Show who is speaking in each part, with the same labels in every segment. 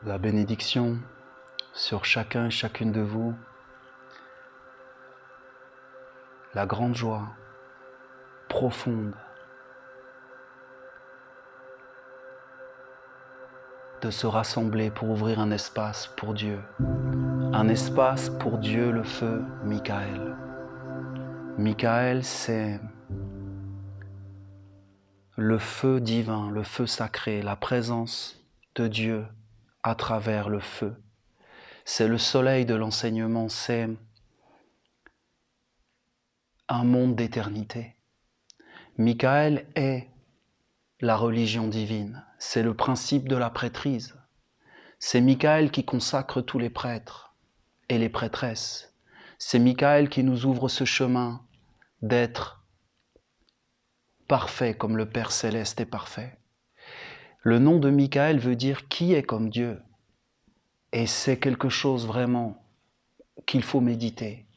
Speaker 1: La bénédiction sur chacun et chacune de vous, la grande joie profonde de se rassembler pour ouvrir un espace pour Dieu. Un espace pour Dieu, le feu Michael. Michael, c'est le feu divin, le feu sacré, la présence de Dieu à travers le feu. C'est le soleil de l'enseignement, c'est un monde d'éternité. Michael est la religion divine, c'est le principe de la prêtrise. C'est Michael qui consacre tous les prêtres et les prêtresses. C'est Michael qui nous ouvre ce chemin d'être parfait comme le Père Céleste est parfait. Le nom de Michael veut dire qui est comme Dieu. Et c'est quelque chose vraiment qu'il faut méditer,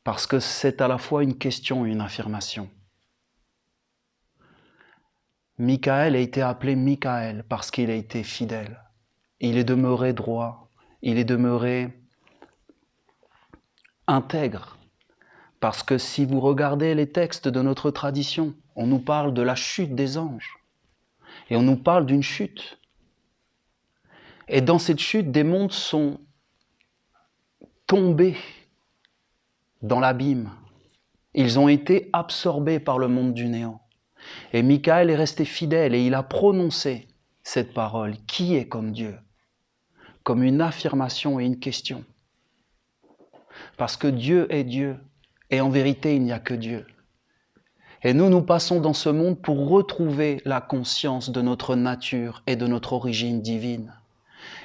Speaker 1: parce que c'est à la fois une question et une affirmation. Michael a été appelé Michael parce qu'il a été fidèle. Il est demeuré droit, il est demeuré intègre. Parce que si vous regardez les textes de notre tradition, on nous parle de la chute des anges. Et on nous parle d'une chute. Et dans cette chute, des mondes sont tombés dans l'abîme. Ils ont été absorbés par le monde du néant. Et Michael est resté fidèle et il a prononcé cette parole. Qui est comme Dieu? Comme une affirmation et une question. Parce que Dieu est Dieu. Et en vérité, il n'y a que Dieu. Et nous passons dans ce monde pour retrouver la conscience de notre nature et de notre origine divine.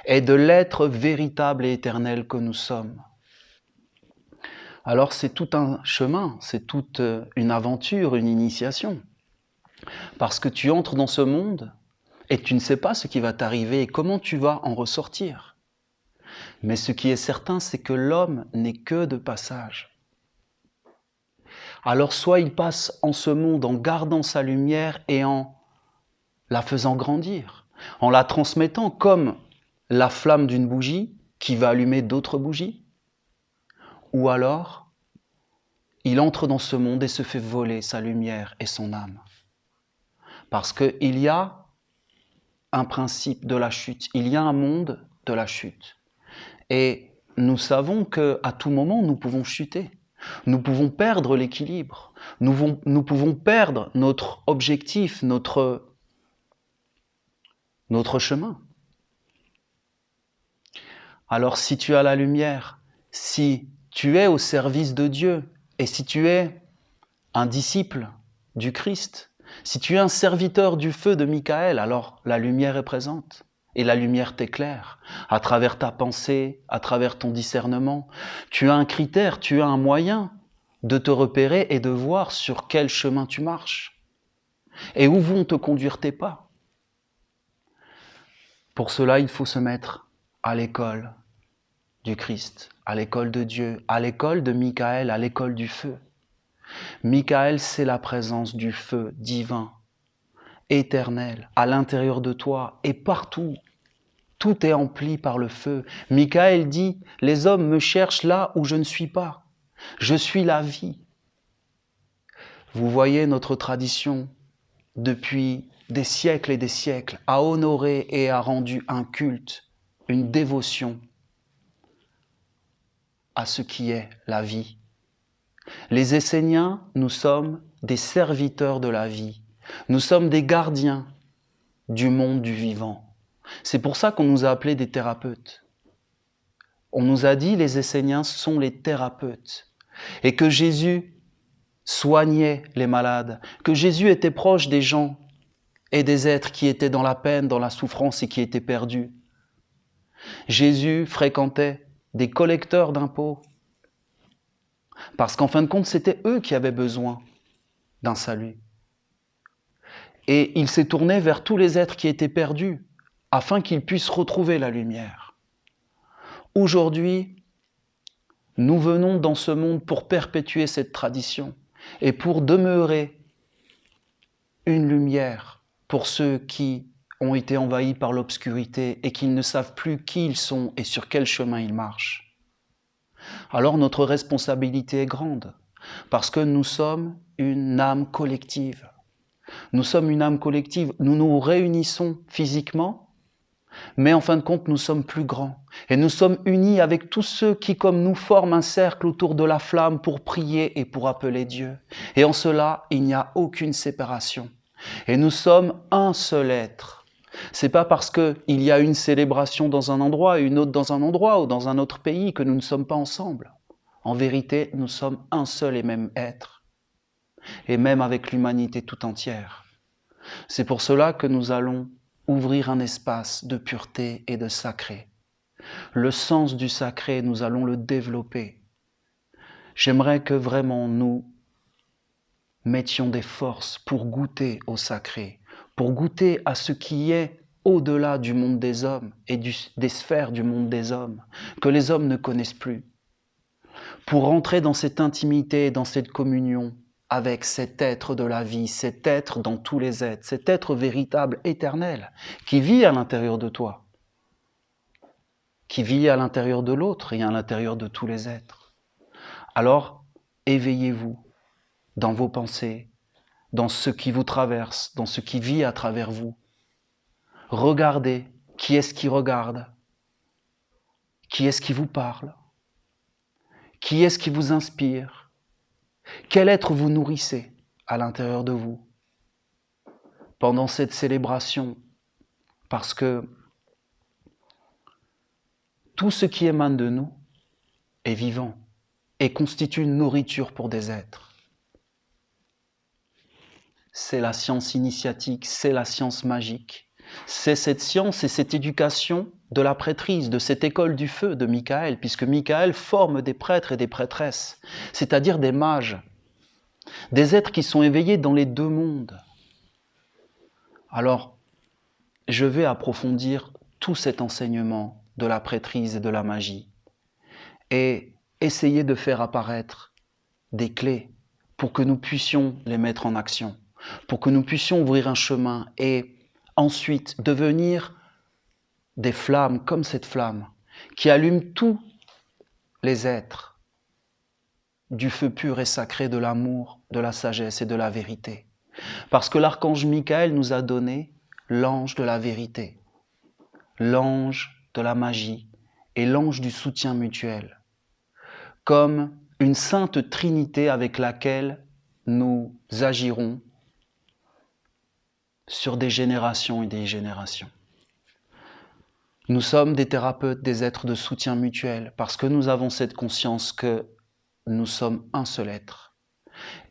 Speaker 1: Et de l'être véritable et éternel que nous sommes. Alors c'est tout un chemin, c'est toute une aventure, une initiation. Parce que tu entres dans ce monde et tu ne sais pas ce qui va t'arriver et comment tu vas en ressortir. Mais ce qui est certain, c'est que l'homme n'est que de passage. Alors soit il passe en ce monde en gardant sa lumière et en la faisant grandir, en la transmettant comme la flamme d'une bougie qui va allumer d'autres bougies, ou alors il entre dans ce monde et se fait voler sa lumière et son âme. Parce qu'il y a un principe de la chute, il y a un monde de la chute. Et nous savons qu'à tout moment, nous pouvons chuter. Nous pouvons perdre l'équilibre. Nous pouvons perdre notre objectif, notre chemin. Alors si tu as la lumière, si tu es au service de Dieu, et si tu es un disciple du Christ, si tu es un serviteur du feu de Michael, alors la lumière est présente. Et la lumière t'éclaire à travers ta pensée, à travers ton discernement. Tu as un critère, tu as un moyen de te repérer et de voir sur quel chemin tu marches. Et où vont te conduire tes pas. Pour cela, il faut se mettre à l'école du Christ, à l'école de Dieu, à l'école de Michael, à l'école du feu. Michael, c'est la présence du feu divin, éternel, à l'intérieur de toi et partout. Tout est empli par le feu. Michael dit, les hommes me cherchent là où je ne suis pas. Je suis la vie. Vous voyez notre tradition, depuis des siècles et des siècles, a honoré et a rendu un culte, une dévotion à ce qui est la vie. Les Esséniens, nous sommes des serviteurs de la vie. Nous sommes des gardiens du monde du vivant. C'est pour ça qu'on nous a appelés des thérapeutes. On nous a dit les Esséniens sont les thérapeutes et que Jésus soignait les malades, que Jésus était proche des gens et des êtres qui étaient dans la peine, dans la souffrance et qui étaient perdus. Jésus fréquentait des collecteurs d'impôts parce qu'en fin de compte, c'était eux qui avaient besoin d'un salut. Et il s'est tourné vers tous les êtres qui étaient perdus afin qu'ils puissent retrouver la lumière. Aujourd'hui, nous venons dans ce monde pour perpétuer cette tradition et pour demeurer une lumière pour ceux qui ont été envahis par l'obscurité et qu'ils ne savent plus qui ils sont et sur quel chemin ils marchent. Alors notre responsabilité est grande, parce que nous sommes une âme collective. Nous sommes une âme collective, nous nous réunissons physiquement, mais en fin de compte, nous sommes plus grands. Et nous sommes unis avec tous ceux qui, comme nous, forment un cercle autour de la flamme pour prier et pour appeler Dieu. Et en cela, il n'y a aucune séparation. Et nous sommes un seul être. C'est pas parce qu'il y a une célébration dans un endroit et une autre dans un endroit ou dans un autre pays que nous ne sommes pas ensemble. En vérité, nous sommes un seul et même être. Et même avec l'humanité tout entière. C'est pour cela que nous allons ouvrir un espace de pureté et de sacré. Le sens du sacré, nous allons le développer. J'aimerais que vraiment nous mettions des forces pour goûter au sacré, pour goûter à ce qui est au-delà du monde des hommes et des sphères du monde des hommes, que les hommes ne connaissent plus, pour rentrer dans cette intimité, dans cette communion avec cet être de la vie, cet être dans tous les êtres, cet être véritable, éternel, qui vit à l'intérieur de toi, qui vit à l'intérieur de l'autre et à l'intérieur de tous les êtres. Alors, éveillez-vous dans vos pensées, dans ce qui vous traverse, dans ce qui vit à travers vous. Regardez qui est-ce qui regarde, qui est-ce qui vous parle, qui est-ce qui vous inspire, quel être vous nourrissez à l'intérieur de vous pendant cette célébration, parce que tout ce qui émane de nous est vivant et constitue une nourriture pour des êtres. C'est la science initiatique, c'est la science magique. C'est cette science et cette éducation de la prêtrise, de cette école du feu de Michael, puisque Michael forme des prêtres et des prêtresses, c'est-à-dire des mages, des êtres qui sont éveillés dans les deux mondes. Alors, je vais approfondir tout cet enseignement de la prêtrise et de la magie et essayer de faire apparaître des clés pour que nous puissions les mettre en action, pour que nous puissions ouvrir un chemin et ensuite devenir des flammes comme cette flamme qui allume tous les êtres du feu pur et sacré de l'amour, de la sagesse et de la vérité. Parce que l'archange Michael nous a donné l'ange de la vérité, l'ange de la magie et l'ange du soutien mutuel, comme une sainte trinité avec laquelle nous agirons sur des générations et des générations. Nous sommes des thérapeutes, des êtres de soutien mutuel, parce que nous avons cette conscience que nous sommes un seul être.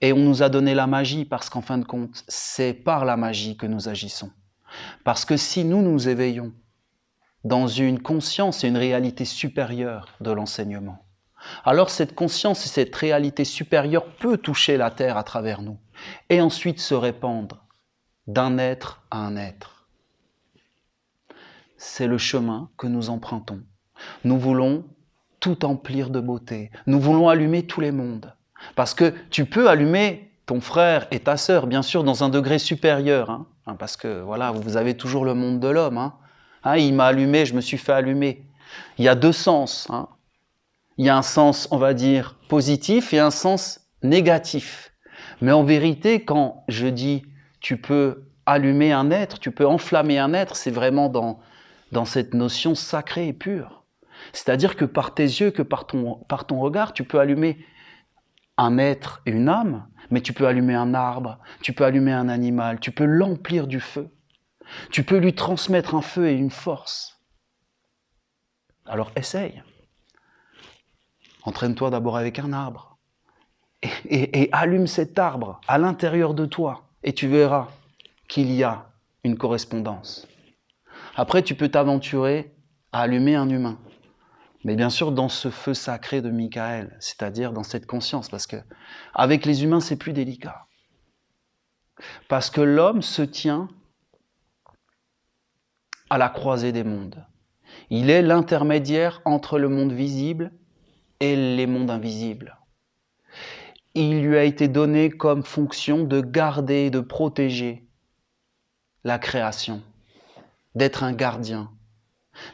Speaker 1: Et on nous a donné la magie parce qu'en fin de compte, c'est par la magie que nous agissons. Parce que si nous nous éveillons dans une conscience et une réalité supérieure de l'enseignement, alors cette conscience et cette réalité supérieure peut toucher la terre à travers nous et ensuite se répandre d'un être à un être. C'est le chemin que nous empruntons. Nous voulons tout emplir de beauté. Nous voulons allumer tous les mondes. Parce que tu peux allumer ton frère et ta sœur, bien sûr, dans un degré supérieur. Parce que, voilà, vous avez toujours le monde de l'homme. Il m'a allumé, je me suis fait allumer. Il y a deux sens. Il y a un sens, on va dire, positif et un sens négatif. Mais en vérité, quand je dis tu peux allumer un être, tu peux enflammer un être, c'est vraiment dans cette notion sacrée et pure. C'est-à-dire que par tes yeux, que par ton regard, tu peux allumer un être et une âme, mais tu peux allumer un arbre, tu peux allumer un animal, tu peux l'emplir du feu. Tu peux lui transmettre un feu et une force. Alors essaye. Entraîne-toi d'abord avec un arbre et allume cet arbre à l'intérieur de toi et tu verras qu'il y a une correspondance. Après, tu peux t'aventurer à allumer un humain. Mais bien sûr, dans ce feu sacré de Michael, c'est-à-dire dans cette conscience, parce que avec les humains, c'est plus délicat. Parce que l'homme se tient à la croisée des mondes. Il est l'intermédiaire entre le monde visible et les mondes invisibles. Il lui a été donné comme fonction de garder et de protéger la création. d'être un gardien.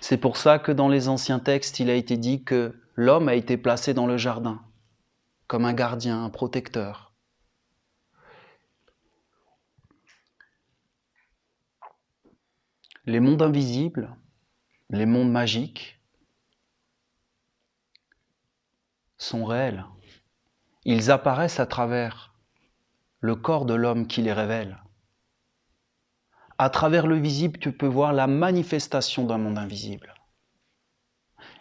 Speaker 1: C'est pour ça que dans les anciens textes, il a été dit que l'homme a été placé dans le jardin, comme un gardien, un protecteur. Les mondes invisibles, les mondes magiques, sont réels. Ils apparaissent à travers le corps de l'homme qui les révèle. À travers le visible, tu peux voir la manifestation d'un monde invisible.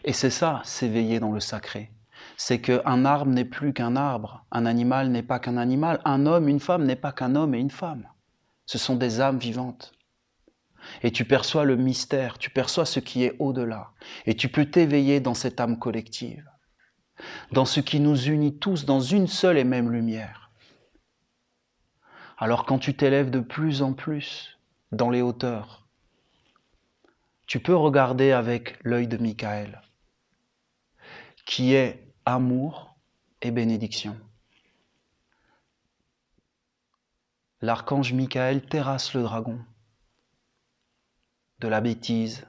Speaker 1: Et c'est ça, s'éveiller dans le sacré. C'est qu'un arbre n'est plus qu'un arbre, un animal n'est pas qu'un animal, un homme, une femme n'est pas qu'un homme et une femme. Ce sont des âmes vivantes. Et tu perçois le mystère, tu perçois ce qui est au-delà. Et tu peux t'éveiller dans cette âme collective, dans ce qui nous unit tous dans une seule et même lumière. Alors quand tu t'élèves de plus en plus dans les hauteurs, tu peux regarder avec l'œil de Michael, qui est amour et bénédiction. L'archange Michael terrasse le dragon de la bêtise,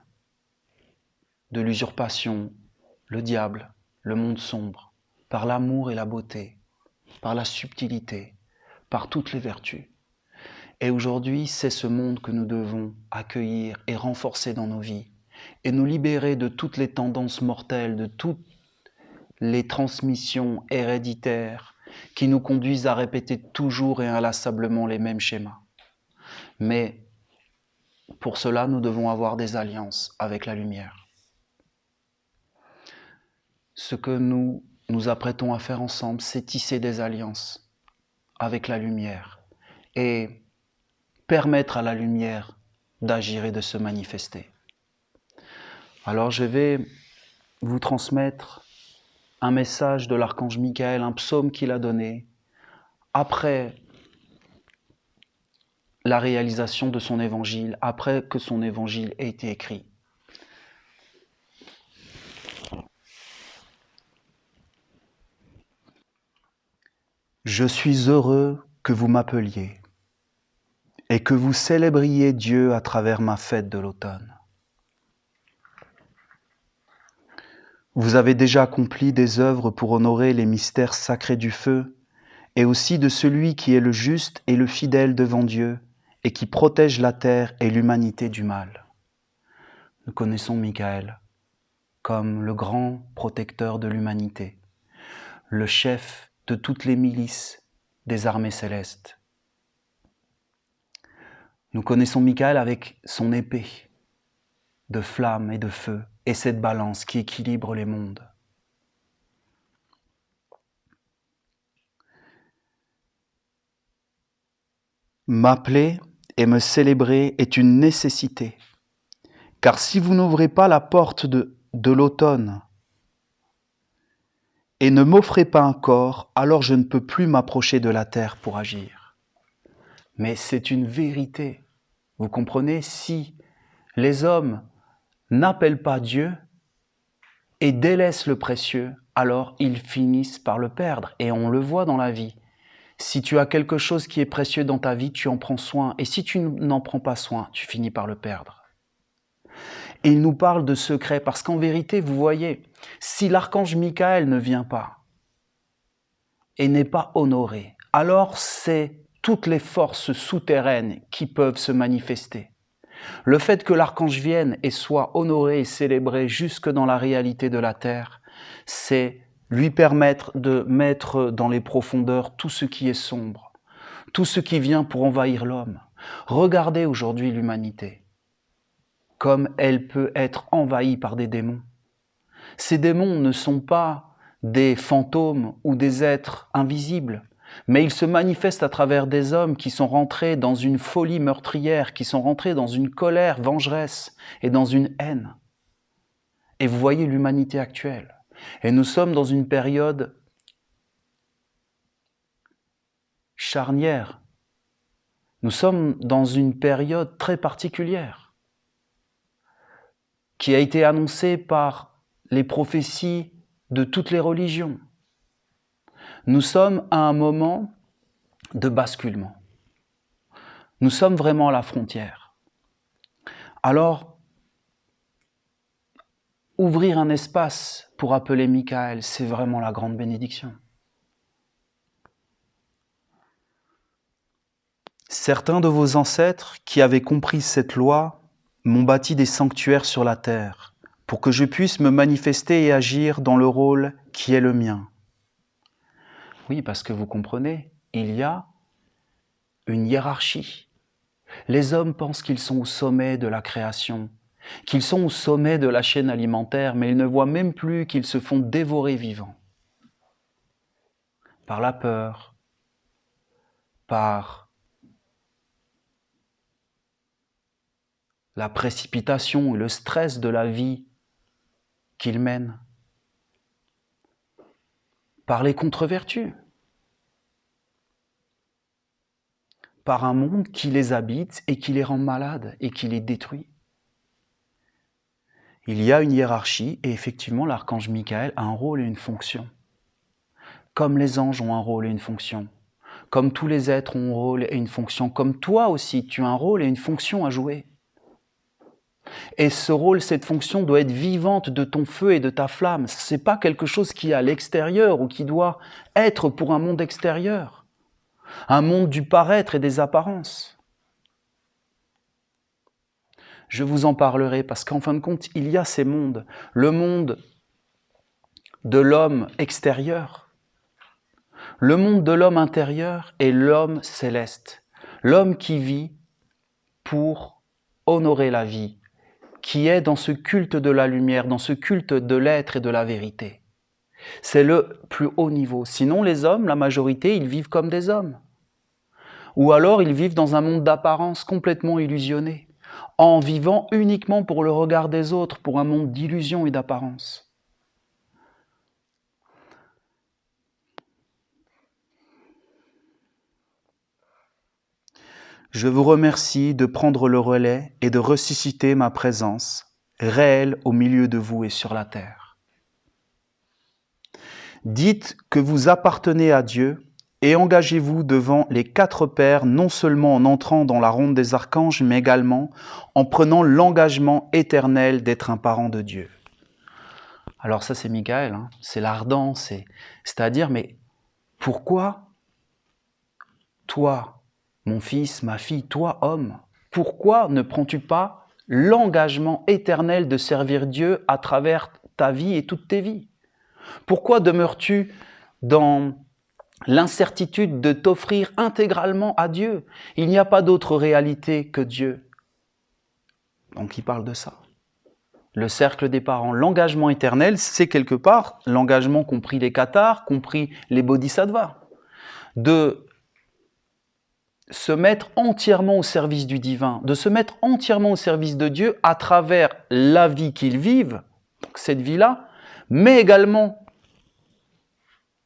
Speaker 1: de l'usurpation, le diable, le monde sombre, par l'amour et la beauté, par la subtilité, par toutes les vertus. Et aujourd'hui, c'est ce monde que nous devons accueillir et renforcer dans nos vies, et nous libérer de toutes les tendances mortelles, de toutes les transmissions héréditaires qui nous conduisent à répéter toujours et inlassablement les mêmes schémas. Mais pour cela, nous devons avoir des alliances avec la lumière. Ce que nous nous apprêtons à faire ensemble, c'est tisser des alliances avec la lumière et permettre à la lumière d'agir et de se manifester. Alors je vais vous transmettre un message de l'archange Michael, un psaume qu'il a donné après la réalisation de son évangile, après que son évangile ait été écrit. Je suis heureux que vous m'appeliez et que vous célébriez Dieu à travers ma fête de l'automne. Vous avez déjà accompli des œuvres pour honorer les mystères sacrés du feu et aussi de celui qui est le juste et le fidèle devant Dieu et qui protège la terre et l'humanité du mal. Nous connaissons Michael comme le grand protecteur de l'humanité, le chef de toutes les milices des armées célestes. Nous connaissons Michael avec son épée de flamme et de feu et cette balance qui équilibre les mondes. M'appeler et me célébrer est une nécessité, car si vous n'ouvrez pas la porte de l'automne et ne m'offrez pas un corps, alors je ne peux plus m'approcher de la terre pour agir. Mais c'est une vérité. Vous comprenez, si les hommes n'appellent pas Dieu et délaissent le précieux, alors ils finissent par le perdre. Et on le voit dans la vie. Si tu as quelque chose qui est précieux dans ta vie, tu en prends soin. Et si tu n'en prends pas soin, tu finis par le perdre. Et il nous parle de secret, parce qu'en vérité, vous voyez, si l'archange Michael ne vient pas et n'est pas honoré, alors c'est toutes les forces souterraines qui peuvent se manifester. Le fait que l'archange vienne et soit honoré et célébré jusque dans la réalité de la terre, c'est lui permettre de mettre dans les profondeurs tout ce qui est sombre, tout ce qui vient pour envahir l'homme. Regardez aujourd'hui l'humanité, comme elle peut être envahie par des démons. Ces démons ne sont pas des fantômes ou des êtres invisibles, mais ils se manifestent à travers des hommes qui sont rentrés dans une folie meurtrière, qui sont rentrés dans une colère vengeresse et dans une haine. Et vous voyez l'humanité actuelle. Et nous sommes dans une période charnière. Nous sommes dans une période très particulière qui a été annoncée par les prophéties de toutes les religions. Nous sommes à un moment de basculement. Nous sommes vraiment à la frontière. Alors, ouvrir un espace pour appeler Michael, c'est vraiment la grande bénédiction. Certains de vos ancêtres qui avaient compris cette loi m'ont bâti des sanctuaires sur la terre pour que je puisse me manifester et agir dans le rôle qui est le mien. Oui, parce que vous comprenez, il y a une hiérarchie. Les hommes pensent qu'ils sont au sommet de la création, qu'ils sont au sommet de la chaîne alimentaire, mais ils ne voient même plus qu'ils se font dévorer vivants. Par la peur, par la précipitation et le stress de la vie qu'ils mènent, par les contre-vertus, par un monde qui les habite et qui les rend malades et qui les détruit. Il y a une hiérarchie et effectivement l'archange Michael a un rôle et une fonction. Comme les anges ont un rôle et une fonction, comme tous les êtres ont un rôle et une fonction, comme toi aussi tu as un rôle et une fonction à jouer. Et ce rôle, cette fonction doit être vivante de ton feu et de ta flamme. Ce n'est pas quelque chose qui est à l'extérieur ou qui doit être pour un monde extérieur. Un monde du paraître et des apparences. Je vous en parlerai parce qu'en fin de compte, il y a ces mondes. Le monde de l'homme extérieur, le monde de l'homme intérieur et l'homme céleste. L'homme qui vit pour honorer la vie, qui est dans ce culte de la lumière, dans ce culte de l'être et de la vérité. C'est le plus haut niveau. Sinon, les hommes, la majorité, ils vivent comme des hommes. Ou alors, ils vivent dans un monde d'apparence complètement illusionné, en vivant uniquement pour le regard des autres, pour un monde d'illusion et d'apparence. Je vous remercie de prendre le relais et de ressusciter ma présence, réelle au milieu de vous et sur la terre. Dites que vous appartenez à Dieu et engagez-vous devant les 4 pères, non seulement en entrant dans la ronde des archanges, mais également en prenant l'engagement éternel d'être un parent de Dieu. Alors ça c'est Michael, hein, c'est l'ardent, c'est-à-dire, mais pourquoi toi, mon fils, ma fille, toi, homme, pourquoi ne prends-tu pas l'engagement éternel de servir Dieu à travers ta vie et toutes tes vies? Pourquoi demeures-tu dans l'incertitude de t'offrir intégralement à Dieu? Il n'y a pas d'autre réalité que Dieu. Donc il parle de ça. Le cercle des parents, l'engagement éternel, c'est quelque part l'engagement compris les cathares, compris les bodhisattvas, de se mettre entièrement au service du divin, de se mettre entièrement au service de Dieu à travers la vie qu'ils vivent, donc cette vie-là, mais également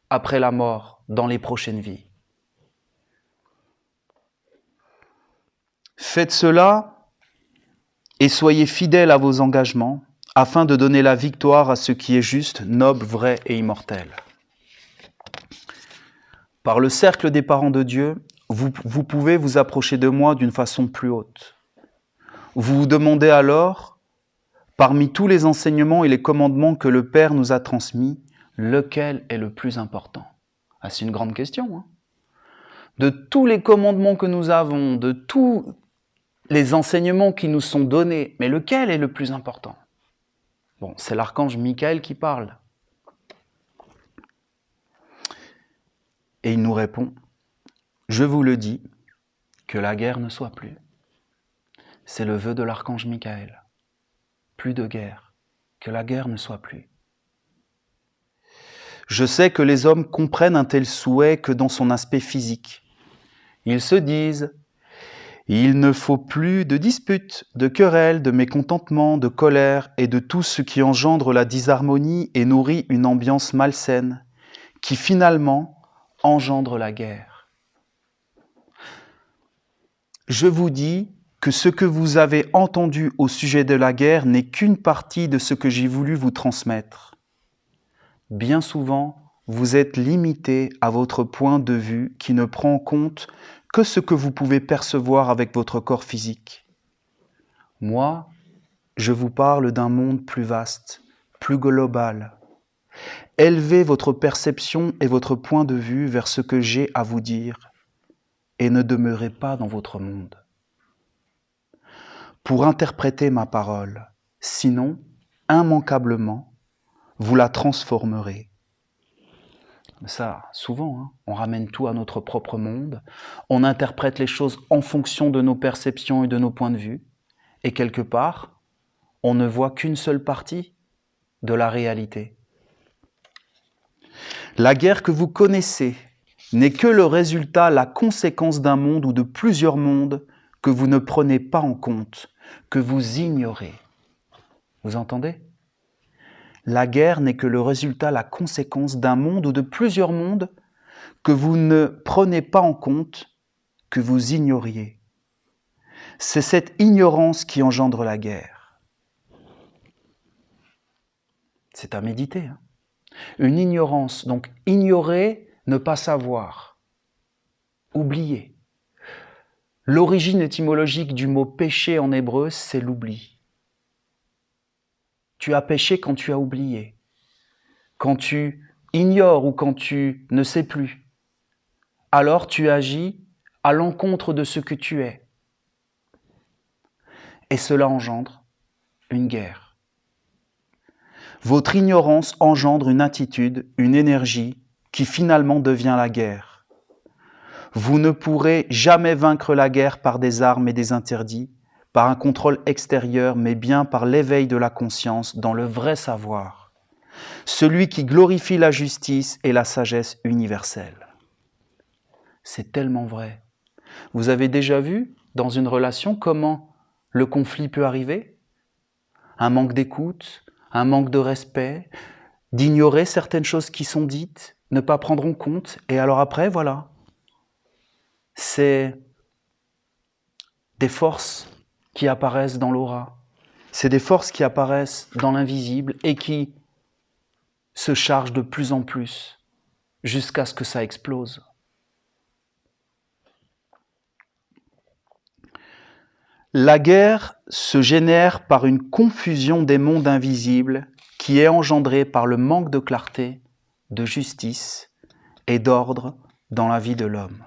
Speaker 1: après la mort, dans les prochaines vies. Faites cela et soyez fidèles à vos engagements afin de donner la victoire à ce qui est juste, noble, vrai et immortel. Par le cercle des parents de Dieu, vous pouvez vous approcher de moi d'une façon plus haute. Vous vous demandez alors, parmi tous les enseignements et les commandements que le Père nous a transmis, lequel est le plus important? Ah, c'est une grande question. Hein. De tous les commandements que nous avons, de tous les enseignements qui nous sont donnés, mais lequel est le plus important? Bon, c'est l'archange Michael qui parle. Et il nous répond, je vous le dis, que la guerre ne soit plus. C'est le vœu de l'archange Michael. Plus de guerre, que la guerre ne soit plus. Je sais que les hommes comprennent un tel souhait que dans son aspect physique. Ils se disent, il ne faut plus de disputes, de querelles, de mécontentements, de colère et de tout ce qui engendre la disharmonie et nourrit une ambiance malsaine, qui finalement engendre la guerre. Je vous dis que ce que vous avez entendu au sujet de la guerre n'est qu'une partie de ce que j'ai voulu vous transmettre. Bien souvent, vous êtes limité à votre point de vue qui ne prend en compte que ce que vous pouvez percevoir avec votre corps physique. Moi, je vous parle d'un monde plus vaste, plus global. Élevez votre perception et votre point de vue vers ce que j'ai à vous dire et ne demeurez pas dans votre monde. Pour interpréter ma parole, sinon, immanquablement, vous la transformerez. Ça, souvent, hein, on ramène tout à notre propre monde, on interprète les choses en fonction de nos perceptions et de nos points de vue, et quelque part, on ne voit qu'une seule partie de la réalité. La guerre que vous connaissez n'est que le résultat, la conséquence d'un monde ou de plusieurs mondes que vous ne prenez pas en compte, que vous ignorez. Vous entendez ? La guerre n'est que le résultat, la conséquence d'un monde ou de plusieurs mondes que vous ne prenez pas en compte, que vous ignoriez. C'est cette ignorance qui engendre la guerre. C'est à méditer. Hein. Une ignorance, donc ignorer, ne pas savoir, oublier. L'origine étymologique du mot péché en hébreu, c'est l'oubli. Tu as péché quand tu as oublié, quand tu ignores ou quand tu ne sais plus. Alors tu agis à l'encontre de ce que tu es. Et cela engendre une guerre. Votre ignorance engendre une attitude, une énergie qui finalement devient la guerre. Vous ne pourrez jamais vaincre la guerre par des armes et des interdits, par un contrôle extérieur, mais bien par l'éveil de la conscience dans le vrai savoir, celui qui glorifie la justice et la sagesse universelle. C'est tellement vrai. Vous avez déjà vu, dans une relation, comment le conflit peut arriver ? Un manque d'écoute, un manque de respect, d'ignorer certaines choses qui sont dites, ne pas prendre en compte, et alors après, voilà. C'est des forces qui apparaissent dans l'aura. C'est des forces qui apparaissent dans l'invisible et qui se chargent de plus en plus jusqu'à ce que ça explose. La guerre se génère par une confusion des mondes invisibles qui est engendrée par le manque de clarté, de justice et d'ordre dans la vie de l'homme.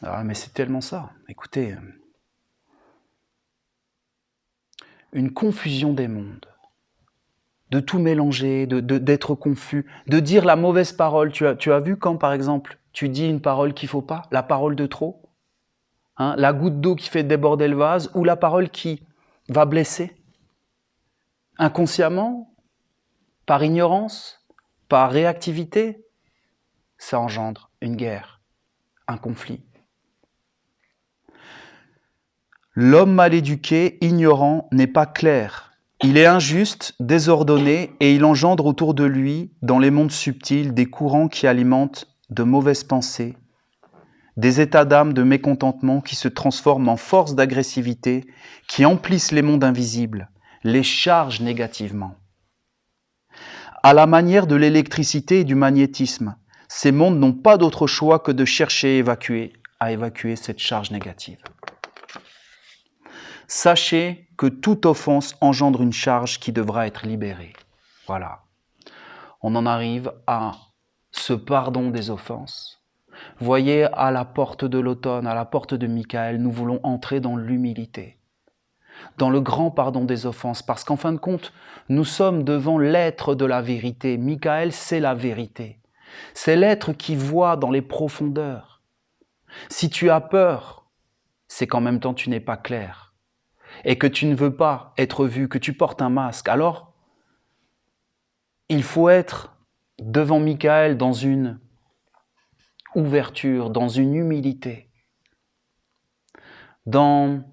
Speaker 1: Ah, mais c'est tellement ça. Écoutez, une confusion des mondes, de tout mélanger, d'être confus, de dire la mauvaise parole. Tu as vu quand, par exemple, tu dis une parole qu'il ne faut pas, la parole de trop, hein, la goutte d'eau qui fait déborder le vase, ou la parole qui va blesser. Inconsciemment, par ignorance, par réactivité, ça engendre une guerre, un conflit. L'homme mal éduqué, ignorant, n'est pas clair. Il est injuste, désordonné, et il engendre autour de lui, dans les mondes subtils, des courants qui alimentent de mauvaises pensées, des états d'âme de mécontentement qui se transforment en force d'agressivité, qui emplissent les mondes invisibles, les chargent négativement. À la manière de l'électricité et du magnétisme, ces mondes n'ont pas d'autre choix que de chercher à évacuer cette charge négative. Sachez que toute offense engendre une charge qui devra être libérée. Voilà. On en arrive à ce pardon des offenses. Voyez, à la porte de l'automne, à la porte de Michael, nous voulons entrer dans l'humilité, dans le grand pardon des offenses, parce qu'en fin de compte, nous sommes devant l'être de la vérité. Michael, c'est la vérité. C'est l'être qui voit dans les profondeurs. Si tu as peur, c'est qu'en même temps tu n'es pas clair et que tu ne veux pas être vu, que tu portes un masque. Alors, il faut être devant Michael dans une ouverture, dans une humilité, dans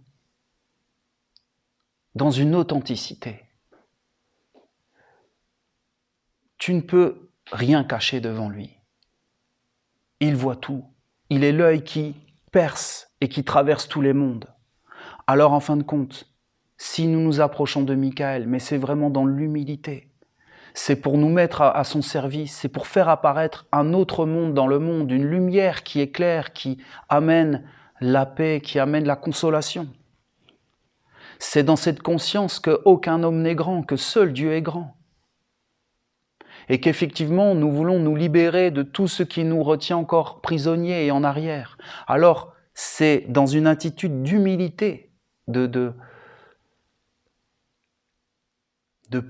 Speaker 1: une authenticité. Tu ne peux rien cacher devant lui. Il voit tout. Il est l'œil qui perce et qui traverse tous les mondes. Alors, en fin de compte, si nous nous approchons de Michael, mais c'est vraiment dans l'humilité, c'est pour nous mettre à son service, c'est pour faire apparaître un autre monde dans le monde, une lumière qui éclaire, qui amène la paix, qui amène la consolation. C'est dans cette conscience qu'aucun homme n'est grand, que seul Dieu est grand. Et qu'effectivement, nous voulons nous libérer de tout ce qui nous retient encore prisonniers et en arrière. Alors, c'est dans une attitude d'humilité, de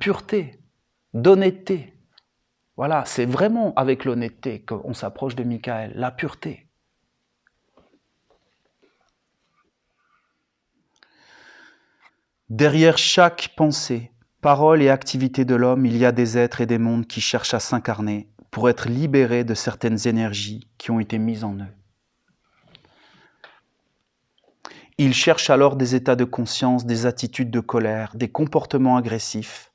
Speaker 1: pureté, d'honnêteté. Voilà, c'est vraiment avec l'honnêteté qu'on s'approche de Michael, la pureté. Derrière chaque pensée, parole et activité de l'homme, il y a des êtres et des mondes qui cherchent à s'incarner pour être libérés de certaines énergies qui ont été mises en eux. Ils cherchent alors des états de conscience, des attitudes de colère, des comportements agressifs,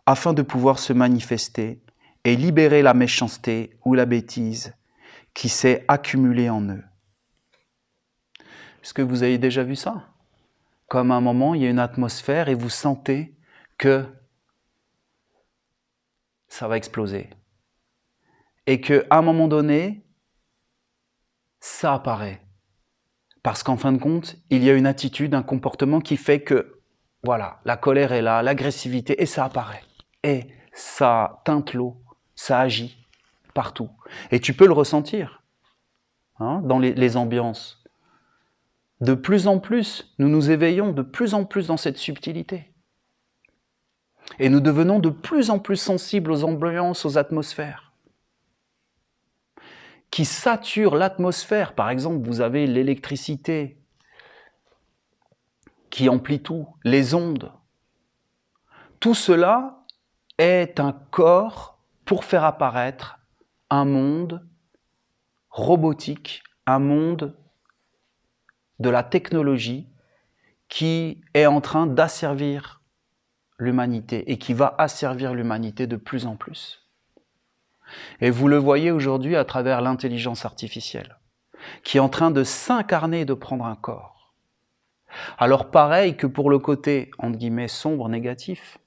Speaker 1: afin de pouvoir se manifester et libérer la méchanceté ou la bêtise qui s'est accumulée en eux. Est-ce que vous avez déjà vu ça ? Comme à un moment, il y a une atmosphère et vous sentez que ça va exploser. Et qu'à un moment donné, ça apparaît. Parce qu'en fin de compte, il y a une attitude, un comportement qui fait que, voilà, la colère est là, l'agressivité, et ça apparaît. Et ça teinte l'eau, ça agit partout. Et tu peux le ressentir dans les ambiances. De plus en plus, nous nous éveillons de plus en plus dans cette subtilité. Et nous devenons de plus en plus sensibles aux ambiances, aux atmosphères, qui saturent l'atmosphère. Par exemple, vous avez l'électricité qui emplit tout, les ondes. Tout cela est un corps pour faire apparaître un monde robotique, un monde de la technologie qui est en train d'asservir l'humanité et qui va asservir l'humanité de plus en plus. Et vous le voyez aujourd'hui à travers l'intelligence artificielle, qui est en train de s'incarner, de prendre un corps. Alors pareil que pour le côté, entre guillemets, sombre, négatif,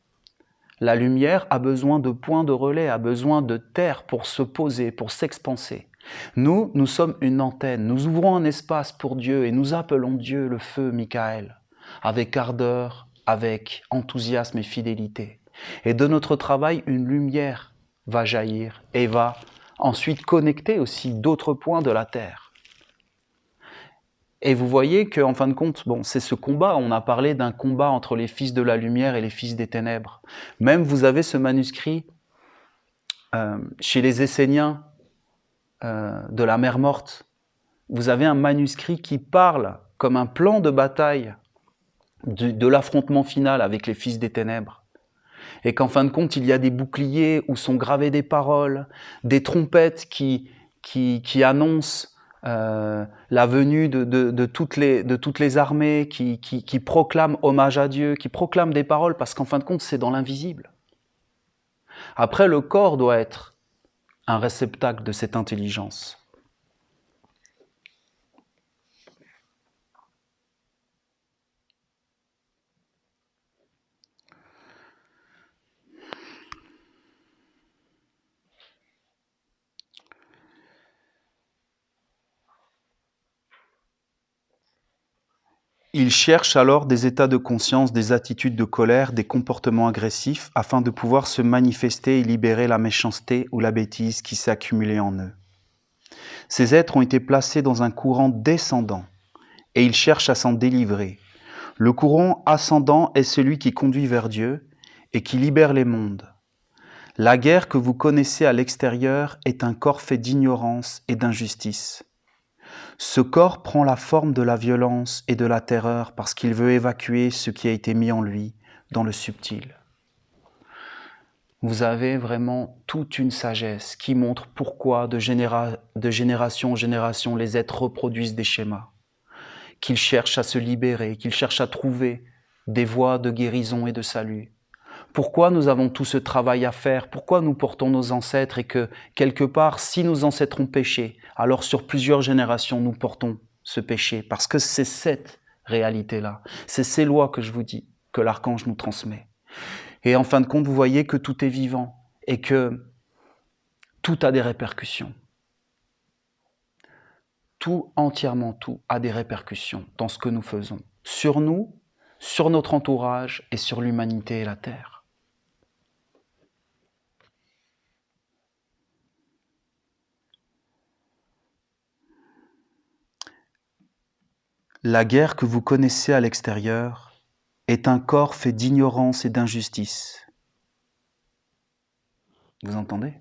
Speaker 1: la lumière a besoin de points de relais, a besoin de terre pour se poser, pour s'expanser. Nous sommes une antenne, nous ouvrons un espace pour Dieu et nous appelons Dieu le feu, Michael, avec ardeur, avec enthousiasme et fidélité. Et de notre travail, une lumière va jaillir et va ensuite connecter aussi d'autres points de la terre. Et vous voyez qu'en fin de compte, c'est ce combat, on a parlé d'un combat entre les fils de la lumière et les fils des ténèbres. Même vous avez ce manuscrit chez les Esséniens de la mer morte, vous avez un manuscrit qui parle comme un plan de bataille de l'affrontement final avec les fils des ténèbres. Et qu'en fin de compte, il y a des boucliers où sont gravées des paroles, des trompettes qui annoncent la venue de toutes les armées, qui proclament hommage à Dieu, qui proclament des paroles, parce qu'en fin de compte, c'est dans l'invisible. Après, le corps doit être un réceptacle de cette intelligence. Il cherche alors des états de conscience, des attitudes de colère, des comportements agressifs, afin de pouvoir se manifester et libérer la méchanceté ou la bêtise qui s'est accumulée en eux. Ces êtres ont été placés dans un courant descendant, et ils cherchent à s'en délivrer. Le courant ascendant est celui qui conduit vers Dieu et qui libère les mondes. La guerre que vous connaissez à l'extérieur est un corps fait d'ignorance et d'injustice. Ce corps prend la forme de la violence et de la terreur parce qu'il veut évacuer ce qui a été mis en lui dans le subtil. Vous avez vraiment toute une sagesse qui montre pourquoi de génération en génération les êtres reproduisent des schémas, qu'ils cherchent à se libérer, qu'ils cherchent à trouver des voies de guérison et de salut. Pourquoi nous avons tout ce travail à faire? Pourquoi nous portons nos ancêtres et que, quelque part, si nos ancêtres ont péché, alors sur plusieurs générations, nous portons ce péché? Parce que c'est cette réalité-là, c'est ces lois que je vous dis, que l'archange nous transmet. Et en fin de compte, vous voyez que tout est vivant et que tout a des répercussions. Entièrement tout a des répercussions dans ce que nous faisons. Sur nous, sur notre entourage et sur l'humanité et la Terre. La guerre que vous connaissez à l'extérieur est un corps fait d'ignorance et d'injustice. Vous entendez?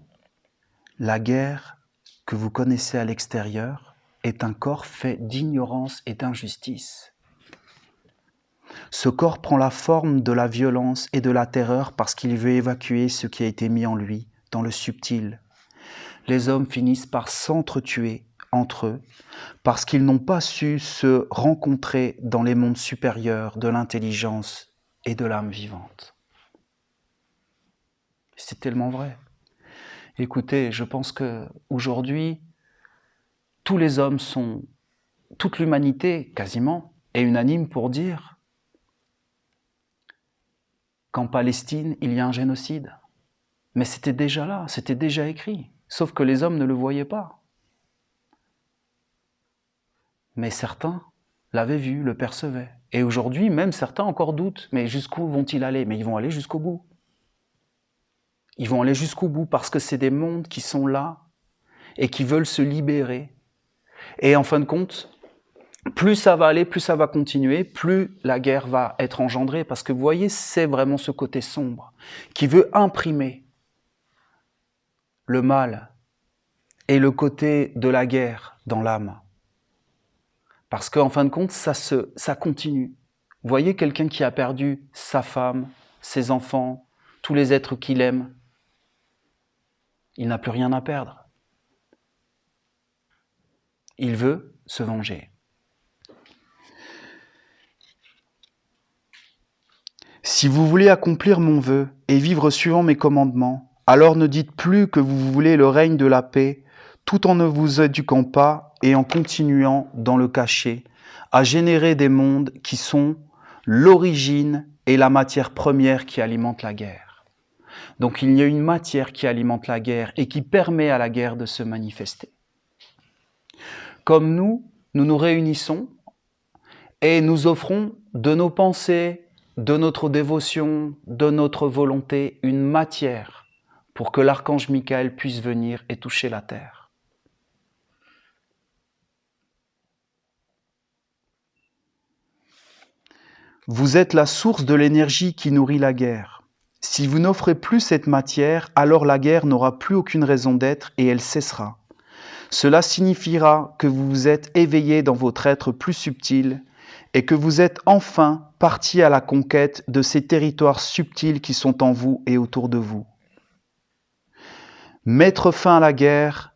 Speaker 1: La guerre que vous connaissez à l'extérieur est un corps fait d'ignorance et d'injustice. Ce corps prend la forme de la violence et de la terreur parce qu'il veut évacuer ce qui a été mis en lui, dans le subtil. Les hommes finissent par s'entretuer entre eux parce qu'ils n'ont pas su se rencontrer dans les mondes supérieurs de l'intelligence et de l'âme vivante. C'est tellement vrai. Écoutez, je pense qu'aujourd'hui, tous les hommes sont, toute l'humanité quasiment, est unanime pour dire qu'en Palestine, il y a un génocide. Mais c'était déjà là, c'était déjà écrit, sauf que les hommes ne le voyaient pas. Mais certains l'avaient vu, le percevaient. Et aujourd'hui, même certains encore doutent, mais jusqu'où vont-ils aller? Mais ils vont aller jusqu'au bout. Ils vont aller jusqu'au bout parce que c'est des mondes qui sont là et qui veulent se libérer. Et en fin de compte, plus ça va aller, plus ça va continuer, plus la guerre va être engendrée. Parce que vous voyez, c'est vraiment ce côté sombre qui veut imprimer le mal et le côté de la guerre dans l'âme. Parce qu'en fin de compte, ça continue. Vous voyez quelqu'un qui a perdu sa femme, ses enfants, tous les êtres qu'il aime, il n'a plus rien à perdre. Il veut se venger. Si vous voulez accomplir mon vœu et vivre suivant mes commandements, alors ne dites plus que vous voulez le règne de la paix, tout en ne vous éduquant pas et en continuant dans le cachet, à générer des mondes qui sont l'origine et la matière première qui alimente la guerre. Donc il y a une matière qui alimente la guerre et qui permet à la guerre de se manifester. Comme nous nous réunissons et nous offrons de nos pensées, de notre dévotion, de notre volonté, une matière pour que l'archange Michael puisse venir et toucher la terre. Vous êtes la source de l'énergie qui nourrit la guerre. Si vous n'offrez plus cette matière, alors la guerre n'aura plus aucune raison d'être et elle cessera. Cela signifiera que vous vous êtes éveillé dans votre être plus subtil et que vous êtes enfin parti à la conquête de ces territoires subtils qui sont en vous et autour de vous. Mettre fin à la guerre,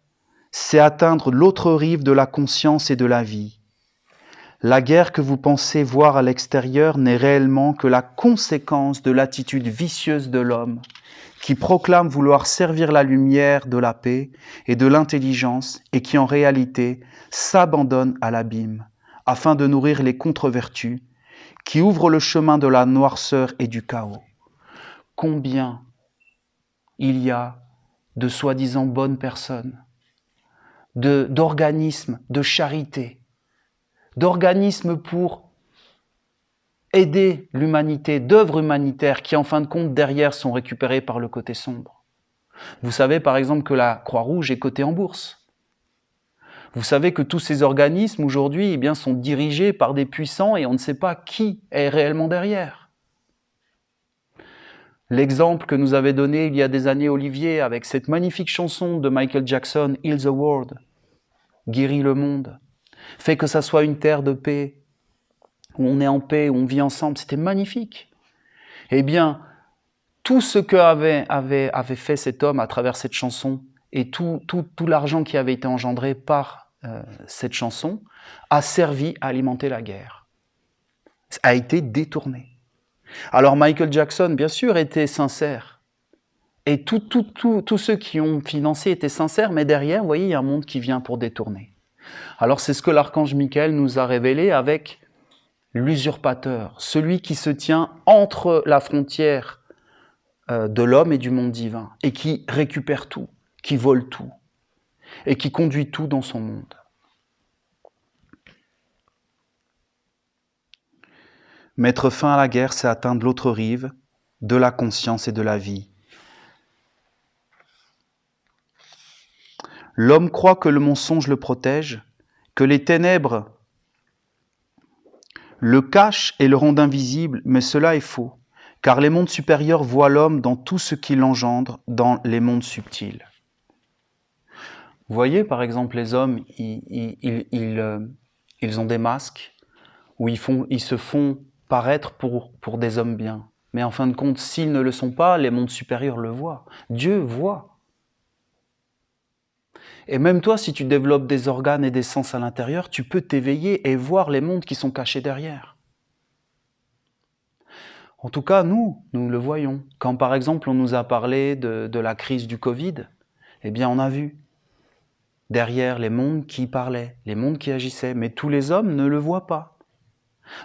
Speaker 1: c'est atteindre l'autre rive de la conscience et de la vie. La guerre que vous pensez voir à l'extérieur n'est réellement que la conséquence de l'attitude vicieuse de l'homme qui proclame vouloir servir la lumière de la paix et de l'intelligence et qui en réalité s'abandonne à l'abîme afin de nourrir les contre-vertus qui ouvrent le chemin de la noirceur et du chaos. Combien il y a de soi-disant bonnes personnes, d'organismes de charité, d'organismes pour aider l'humanité, d'œuvres humanitaires qui, en fin de compte, derrière, sont récupérées par le côté sombre. Vous savez, par exemple, que la Croix-Rouge est cotée en bourse. Vous savez que tous ces organismes, aujourd'hui, eh bien, sont dirigés par des puissants et on ne sait pas qui est réellement derrière. L'exemple que nous avait donné il y a des années Olivier avec cette magnifique chanson de Michael Jackson, Heal the World, guérit le monde, fait que ça soit une terre de paix, où on est en paix, où on vit ensemble, c'était magnifique. Eh bien, tout ce qu'avait fait cet homme à travers cette chanson et tout l'argent qui avait été engendré par cette chanson a servi à alimenter la guerre, a été détourné. Alors Michael Jackson, bien sûr, était sincère. Et tous ceux qui ont financé étaient sincères, mais derrière, vous voyez, il y a un monde qui vient pour détourner. Alors c'est ce que l'archange Michael nous a révélé avec l'usurpateur, celui qui se tient entre la frontière de l'homme et du monde divin, et qui récupère tout, qui vole tout, et qui conduit tout dans son monde. Mettre fin à la guerre, c'est atteindre l'autre rive de la conscience et de la vie. L'homme croit que le mensonge le protège, que les ténèbres le cachent et le rendent invisible, mais cela est faux, car les mondes supérieurs voient l'homme dans tout ce qui l'engendre, dans les mondes subtils. Vous voyez, par exemple, les hommes, ils ont des masques où ils se font paraître pour des hommes bien. Mais en fin de compte, s'ils ne le sont pas, les mondes supérieurs le voient. Dieu voit. Et même toi, si tu développes des organes et des sens à l'intérieur, tu peux t'éveiller et voir les mondes qui sont cachés derrière. En tout cas, nous le voyons. Quand par exemple on nous a parlé de la crise du Covid, eh bien on a vu derrière les mondes qui parlaient, les mondes qui agissaient, mais tous les hommes ne le voient pas.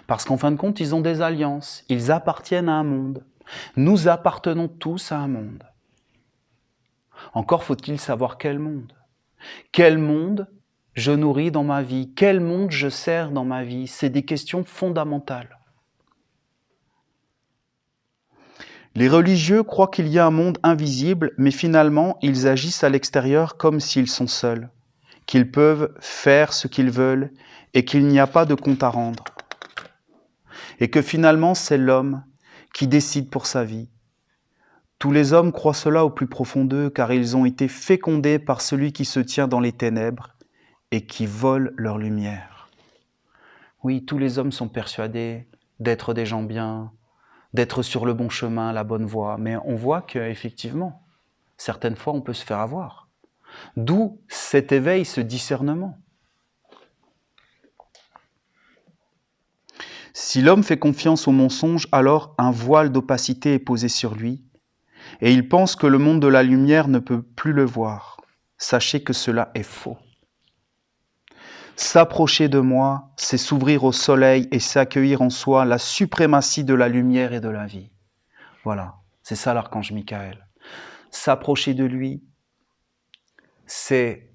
Speaker 1: Parce qu'en fin de compte, ils ont des alliances, ils appartiennent à un monde. Nous appartenons tous à un monde. Encore faut-il savoir quel monde. Quel monde je nourris dans ma vie? Quel monde je sers dans ma vie? C'est des questions fondamentales. Les religieux croient qu'il y a un monde invisible, mais finalement, ils agissent à l'extérieur comme s'ils sont seuls, qu'ils peuvent faire ce qu'ils veulent et qu'il n'y a pas de compte à rendre. Et que finalement, c'est l'homme qui décide pour sa vie. Tous les hommes croient cela au plus profond d'eux, car ils ont été fécondés par celui qui se tient dans les ténèbres et qui vole leur lumière. Oui, tous les hommes sont persuadés d'être des gens bien, d'être sur le bon chemin, la bonne voie, mais on voit qu'effectivement, certaines fois, on peut se faire avoir. D'où cet éveil, ce discernement. Si l'homme fait confiance au mensonge, alors un voile d'opacité est posé sur lui, et il pense que le monde de la lumière ne peut plus le voir. Sachez que cela est faux. S'approcher de moi, c'est s'ouvrir au soleil et s'accueillir en soi la suprématie de la lumière et de la vie. Voilà, c'est ça l'archange Michael. S'approcher de lui, c'est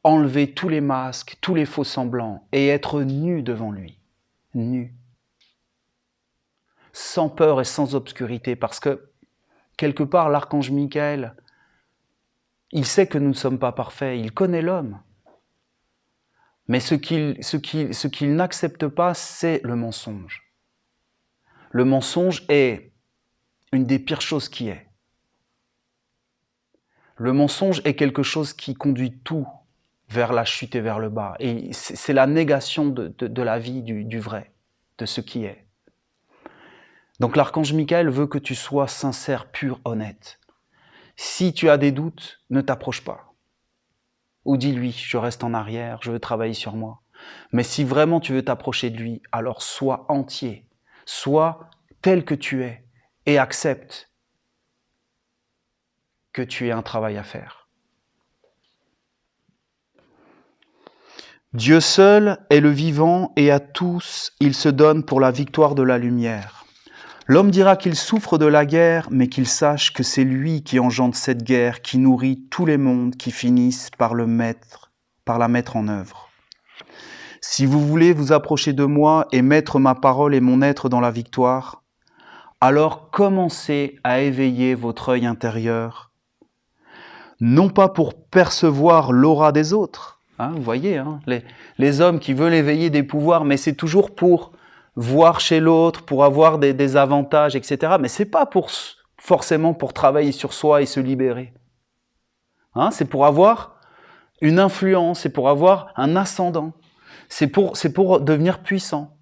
Speaker 1: enlever tous les masques, tous les faux semblants et être nu devant lui. Nu. Sans peur et sans obscurité, parce que quelque part, l'archange Michael, il sait que nous ne sommes pas parfaits, il connaît l'homme. Mais ce qu'il n'accepte pas, c'est le mensonge. Le mensonge est une des pires choses qui est. Le mensonge est quelque chose qui conduit tout vers la chute et vers le bas. Et c'est la négation de la vie, du vrai, de ce qui est. Donc l'archange Michael veut que tu sois sincère, pur, honnête. Si tu as des doutes, ne t'approche pas. Ou dis-lui, je reste en arrière, je veux travailler sur moi. Mais si vraiment tu veux t'approcher de lui, alors sois entier, sois tel que tu es et accepte que tu aies un travail à faire. Dieu seul est le vivant et à tous il se donne pour la victoire de la lumière. L'homme dira qu'il souffre de la guerre, mais qu'il sache que c'est lui qui engendre cette guerre, qui nourrit tous les mondes qui finissent par la mettre en œuvre. Si vous voulez vous approcher de moi et mettre ma parole et mon être dans la victoire, alors commencez à éveiller votre œil intérieur, non pas pour percevoir l'aura des autres. Vous voyez, les hommes qui veulent éveiller des pouvoirs, mais c'est toujours pour voir chez l'autre, pour avoir des avantages, etc. Mais ce n'est pas forcément pour travailler sur soi et se libérer. C'est pour avoir une influence, c'est pour avoir un ascendant. C'est pour devenir puissant.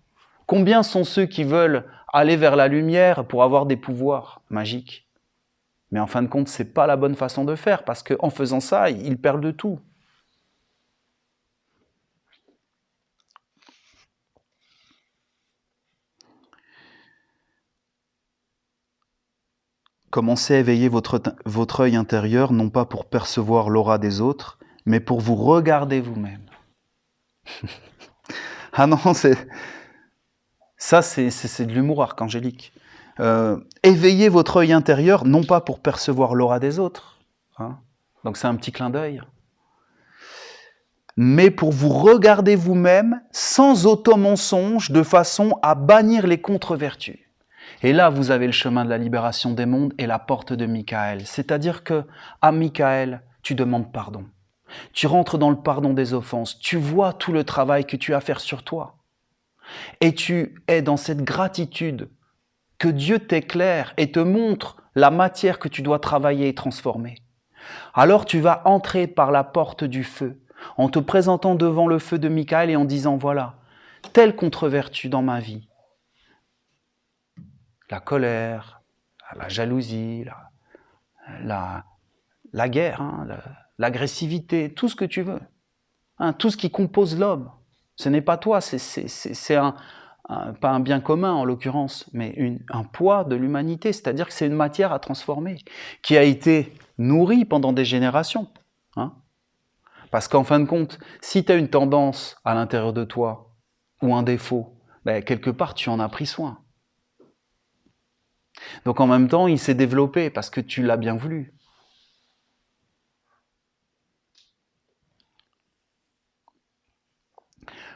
Speaker 1: Combien sont ceux qui veulent aller vers la lumière pour avoir des pouvoirs magiques? Mais en fin de compte, ce n'est pas la bonne façon de faire, parce qu'en faisant ça, ils perdent de tout. Commencez à éveiller votre œil intérieur, non pas pour percevoir l'aura des autres, mais pour vous regarder vous-même. Ah non, c'est de l'humour archangélique. Éveillez votre œil intérieur, non pas pour percevoir l'aura des autres. Donc c'est un petit clin d'œil. mais pour vous regarder vous-même sans auto-mensonge, de façon à bannir les contre-vertus. Et là, vous avez le chemin de la libération des mondes et la porte de Michael. C'est-à-dire que, à Michael, tu demandes pardon. Tu rentres dans le pardon des offenses. Tu vois tout le travail que tu as à faire sur toi. Et tu es dans cette gratitude que Dieu t'éclaire et te montre la matière que tu dois travailler et transformer. Alors tu vas entrer par la porte du feu, en te présentant devant le feu de Michael et en disant, voilà, telle contre-vertu dans ma vie. La colère, la jalousie, la guerre, hein, l'agressivité, tout ce que tu veux. Hein, tout ce qui compose l'homme. Ce n'est pas toi, c'est pas un bien commun en l'occurrence, mais un poids de l'humanité. C'est-à-dire que c'est une matière à transformer, qui a été nourrie pendant des générations. Hein. Parce qu'en fin de compte, si tu as une tendance à l'intérieur de toi, ou un défaut, ben, quelque part tu en as pris soin. Donc en même temps, il s'est développé parce que tu l'as bien voulu.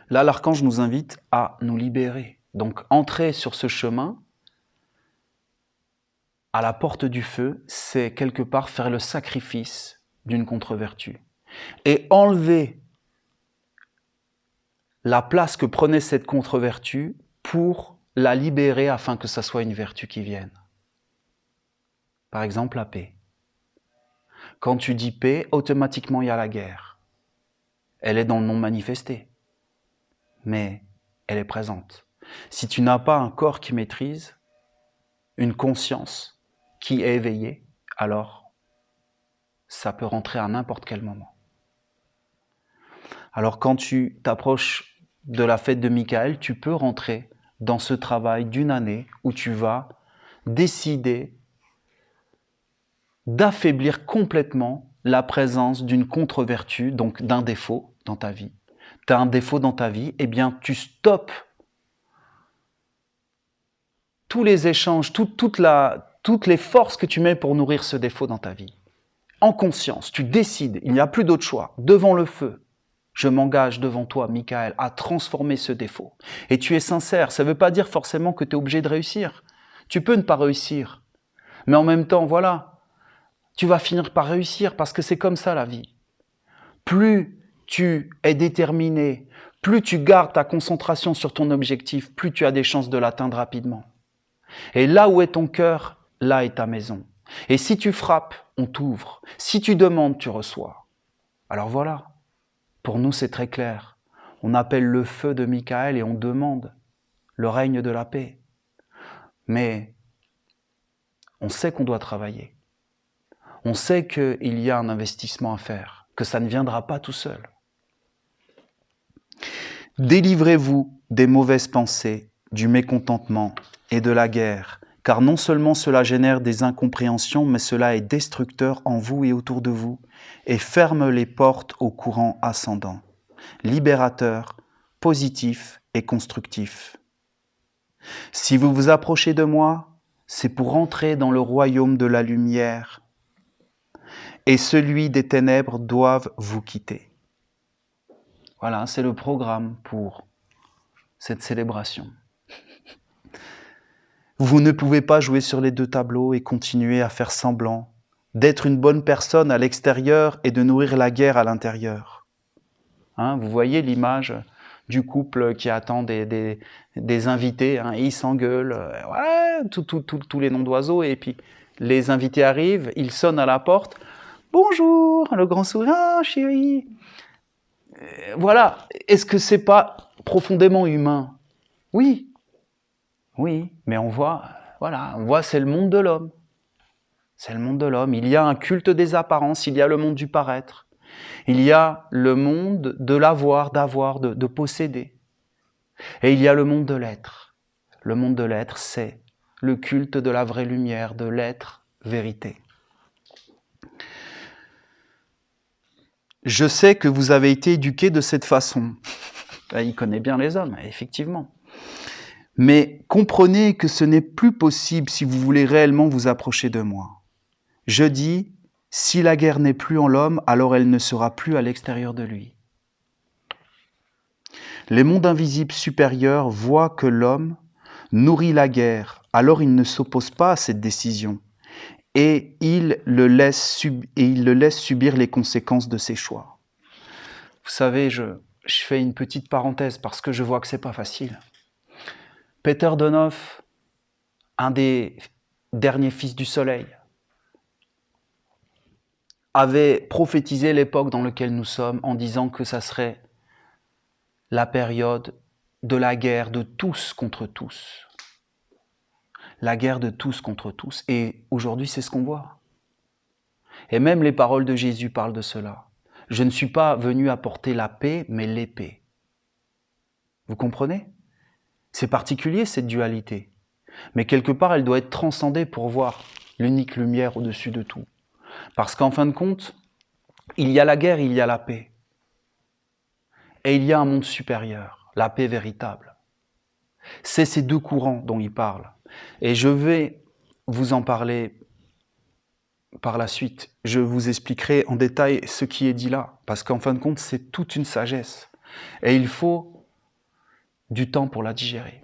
Speaker 1: Là, l'archange nous invite à nous libérer. Donc entrer sur ce chemin, à la porte du feu, c'est quelque part faire le sacrifice d'une contre-vertu. Et enlever la place que prenait cette contre-vertu pour la libérer afin que ça soit une vertu qui vienne. Par exemple, la paix. Quand tu dis paix, automatiquement il y a la guerre. Elle est dans le non manifesté, mais elle est présente. Si tu n'as pas un corps qui maîtrise, une conscience qui est éveillée, alors ça peut rentrer à n'importe quel moment. Alors quand tu t'approches de la fête de Michael, tu peux rentrer dans ce travail d'une année où tu vas décider d'affaiblir complètement la présence d'une contre-vertu, donc d'un défaut dans ta vie. Tu as un défaut dans ta vie, eh bien tu stoppes tous les échanges, toutes les forces que tu mets pour nourrir ce défaut dans ta vie. En conscience, tu décides, il n'y a plus d'autre choix, devant le feu. Je m'engage devant toi, Michael, à transformer ce défaut. Et tu es sincère, ça ne veut pas dire forcément que tu es obligé de réussir. Tu peux ne pas réussir. Mais en même temps, voilà, tu vas finir par réussir parce que c'est comme ça la vie. Plus tu es déterminé, plus tu gardes ta concentration sur ton objectif, plus tu as des chances de l'atteindre rapidement. Et là où est ton cœur, là est ta maison. Et si tu frappes, on t'ouvre. Si tu demandes, tu reçois. Alors voilà, pour nous c'est très clair. On appelle le feu de Michael et on demande le règne de la paix. Mais on sait qu'on doit travailler. On sait qu'il y a un investissement à faire, que ça ne viendra pas tout seul. Délivrez-vous des mauvaises pensées, du mécontentement et de la guerre, car non seulement cela génère des incompréhensions, mais cela est destructeur en vous et autour de vous, et ferme les portes au courant ascendant, libérateur, positif et constructif. Si vous vous approchez de moi, c'est pour entrer dans le royaume de la lumière, et celui des ténèbres doivent vous quitter. Voilà, c'est le programme pour cette célébration. Vous ne pouvez pas jouer sur les deux tableaux et continuer à faire semblant d'être une bonne personne à l'extérieur et de nourrir la guerre à l'intérieur. Hein, vous voyez l'image du couple qui attend des invités, hein, ils s'engueulent, ouais, tous les noms d'oiseaux, et puis les invités arrivent, ils sonnent à la porte, « Bonjour !» le grand sourire, « Ah, chérie !» Voilà, est-ce que c'est pas profondément humain? Oui, oui, mais on voit, voilà, c'est le monde de l'homme. C'est le monde de l'homme. Il y a un culte des apparences, il y a le monde du paraître. Il y a le monde de l'avoir, d'avoir, de posséder. Et il y a le monde de l'être. Le monde de l'être, c'est le culte de la vraie lumière, de l'être vérité. Je sais que vous avez été éduqués de cette façon. Il connaît bien les hommes, effectivement. Mais comprenez que ce n'est plus possible si vous voulez réellement vous approcher de moi. Je dis, si la guerre n'est plus en l'homme, alors elle ne sera plus à l'extérieur de lui. Les mondes invisibles supérieurs voient que l'homme nourrit la guerre, alors il ne s'oppose pas à cette décision et il le laisse subir les conséquences de ses choix. Vous savez, je fais une petite parenthèse parce que je vois que c'est pas facile. Peter Donoff, un des derniers fils du soleil, avait prophétisé l'époque dans laquelle nous sommes en disant que ça serait la période de la guerre de tous contre tous. La guerre de tous contre tous. Et aujourd'hui, c'est ce qu'on voit. Et même les paroles de Jésus parlent de cela. Je ne suis pas venu apporter la paix, mais l'épée. Vous comprenez? C'est particulier cette dualité. Mais quelque part, elle doit être transcendée pour voir l'unique lumière au-dessus de tout. Parce qu'en fin de compte, il y a la guerre, il y a la paix. Et il y a un monde supérieur, la paix véritable. C'est ces deux courants dont il parle. Et je vais vous en parler par la suite. Je vous expliquerai en détail ce qui est dit là. Parce qu'en fin de compte, c'est toute une sagesse. Et il faut du temps pour la digérer.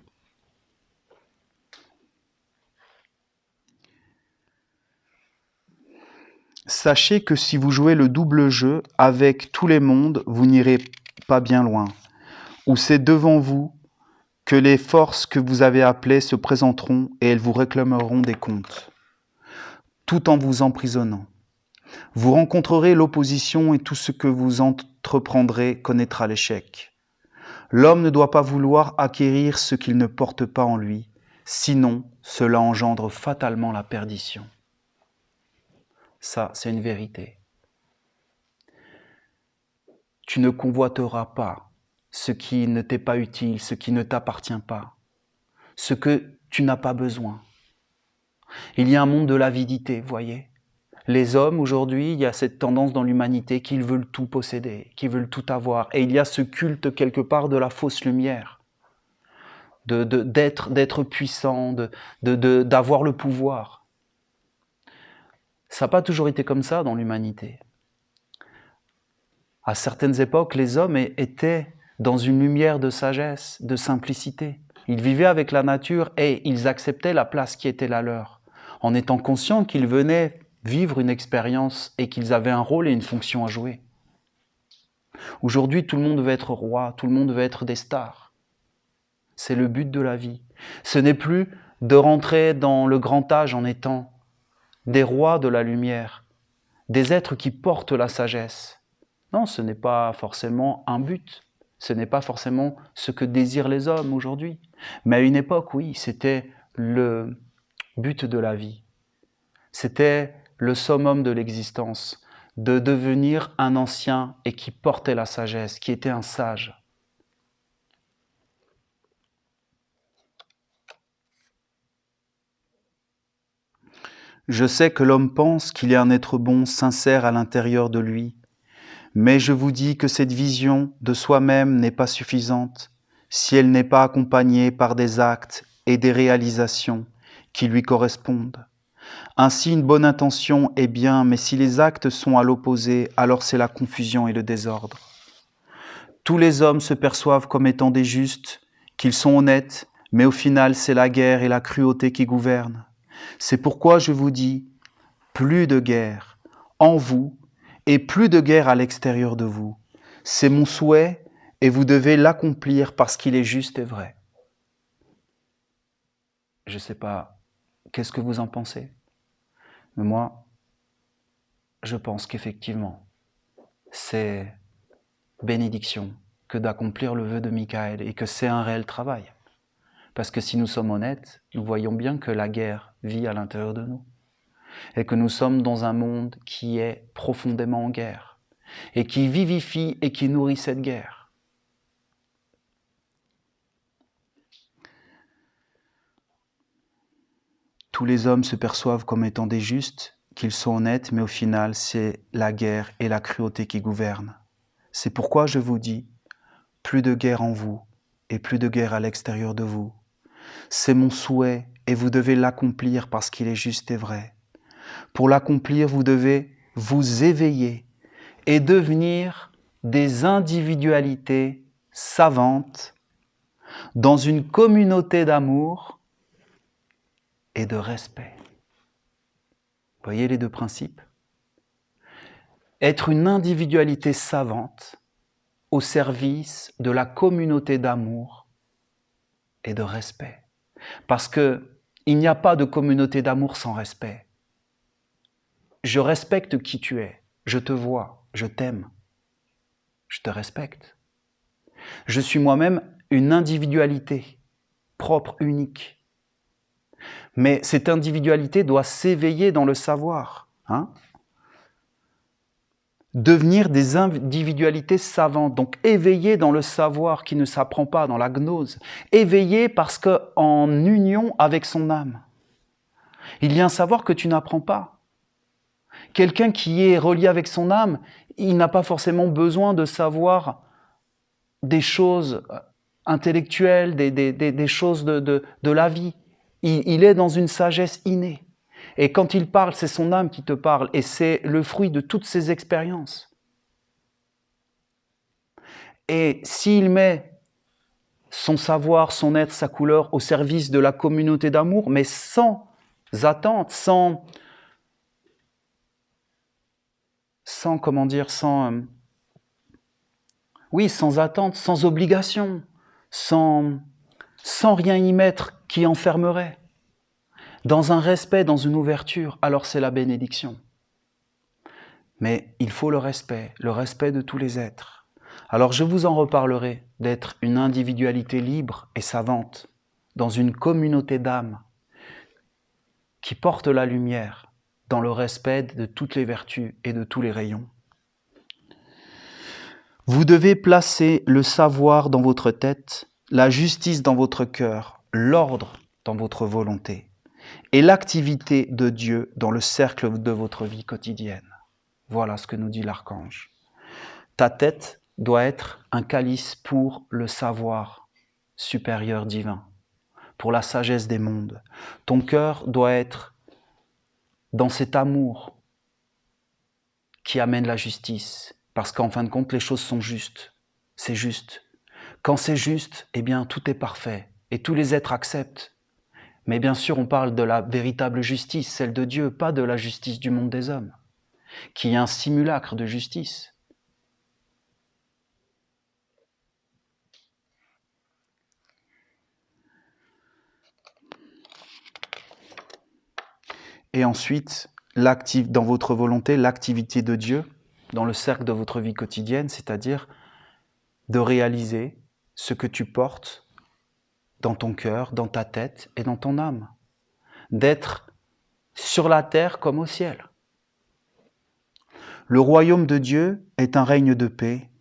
Speaker 1: Sachez que si vous jouez le double jeu avec tous les mondes, vous n'irez pas bien loin. Ou c'est devant vous que les forces que vous avez appelées se présenteront et elles vous réclameront des comptes, tout en vous emprisonnant. Vous rencontrerez l'opposition et tout ce que vous entreprendrez connaîtra l'échec. L'homme ne doit pas vouloir acquérir ce qu'il ne porte pas en lui, sinon cela engendre fatalement la perdition. Ça, c'est une vérité. Tu ne convoiteras pas ce qui ne t'est pas utile, ce qui ne t'appartient pas, ce que tu n'as pas besoin. Il y a un monde de l'avidité, voyez. Les hommes, aujourd'hui, il y a cette tendance dans l'humanité qu'ils veulent tout posséder, qu'ils veulent tout avoir. Et il y a ce culte quelque part de la fausse lumière, d'être puissant, d'avoir le pouvoir. Ça n'a pas toujours été comme ça dans l'humanité. À certaines époques, les hommes étaient dans une lumière de sagesse, de simplicité. Ils vivaient avec la nature et ils acceptaient la place qui était la leur, en étant conscients qu'ils venaient vivre une expérience et qu'ils avaient un rôle et une fonction à jouer. Aujourd'hui, tout le monde veut être roi, tout le monde veut être des stars. C'est le but de la vie. Ce n'est plus de rentrer dans le grand âge en étant des rois de la lumière, des êtres qui portent la sagesse. Non, ce n'est pas forcément un but. Ce n'est pas forcément ce que désirent les hommes aujourd'hui. Mais à une époque, oui, c'était le but de la vie. C'était le summum de l'existence, de devenir un ancien et qui portait la sagesse, qui était un sage. Je sais que l'homme pense qu'il est un être bon, sincère à l'intérieur de lui, mais je vous dis que cette vision de soi-même n'est pas suffisante si elle n'est pas accompagnée par des actes et des réalisations qui lui correspondent. Ainsi, une bonne intention est bien, mais si les actes sont à l'opposé, alors c'est la confusion et le désordre. Tous les hommes se perçoivent comme étant des justes, qu'ils sont honnêtes, mais au final, c'est la guerre et la cruauté qui gouvernent. C'est pourquoi je vous dis, plus de guerre en vous et plus de guerre à l'extérieur de vous. C'est mon souhait et vous devez l'accomplir parce qu'il est juste et vrai. Je ne sais pas, qu'est-ce que vous en pensez? Mais moi, je pense qu'effectivement, c'est bénédiction que d'accomplir le vœu de Michael et que c'est un réel travail. Parce que si nous sommes honnêtes, nous voyons bien que la guerre vit à l'intérieur de nous et que nous sommes dans un monde qui est profondément en guerre et qui vivifie et qui nourrit cette guerre. Tous les hommes se perçoivent comme étant des justes, qu'ils sont honnêtes, mais au final, c'est la guerre et la cruauté qui gouvernent. C'est pourquoi je vous dis, plus de guerre en vous et plus de guerre à l'extérieur de vous. C'est mon souhait et vous devez l'accomplir parce qu'il est juste et vrai. Pour l'accomplir, vous devez vous éveiller et devenir des individualités savante, dans une communauté d'amour et de respect. Voyez les deux principes? Être une individualité savante au service de la communauté d'amour et de respect. Parce qu'il n'y a pas de communauté d'amour sans respect. Je respecte qui tu es, je te vois, je t'aime, je te respecte. Je suis moi-même une individualité propre, unique. Mais cette individualité doit s'éveiller dans le savoir. Devenir des individualités savantes, donc éveillées dans le savoir qui ne s'apprend pas, dans la gnose. Éveillées parce qu'en union avec son âme. Il y a un savoir que tu n'apprends pas. Quelqu'un qui est relié avec son âme, il n'a pas forcément besoin de savoir des choses intellectuelles, des choses de la vie. Il est dans une sagesse innée. Et quand il parle, c'est son âme qui te parle, et c'est le fruit de toutes ses expériences. Et s'il met son savoir, son être, sa couleur au service de la communauté d'amour, mais sans attente, sans attente, sans obligation, sans rien y mettre qui enfermerait, dans un respect, dans une ouverture, alors c'est la bénédiction. Mais il faut le respect de tous les êtres. Alors je vous en reparlerai d'être une individualité libre et savante, dans une communauté d'âmes qui porte la lumière, dans le respect de toutes les vertus et de tous les rayons. Vous devez placer le savoir dans votre tête, la justice dans votre cœur, l'ordre dans votre volonté et l'activité de Dieu dans le cercle de votre vie quotidienne. Voilà ce que nous dit l'archange. Ta tête doit être un calice pour le savoir supérieur divin, pour la sagesse des mondes. Ton cœur doit être dans cet amour qui amène la justice, parce qu'en fin de compte, les choses sont justes. C'est juste. Quand c'est juste, eh bien, tout est parfait et tous les êtres acceptent. Mais bien sûr, on parle de la véritable justice, celle de Dieu, pas de la justice du monde des hommes, qui est un simulacre de justice. Et ensuite, dans votre volonté, l'activité de Dieu, dans le cercle de votre vie quotidienne, c'est-à-dire de réaliser ce que tu portes dans ton cœur, dans ta tête et dans ton âme. D'être sur la terre comme au ciel. Le royaume de Dieu est un règne de paix.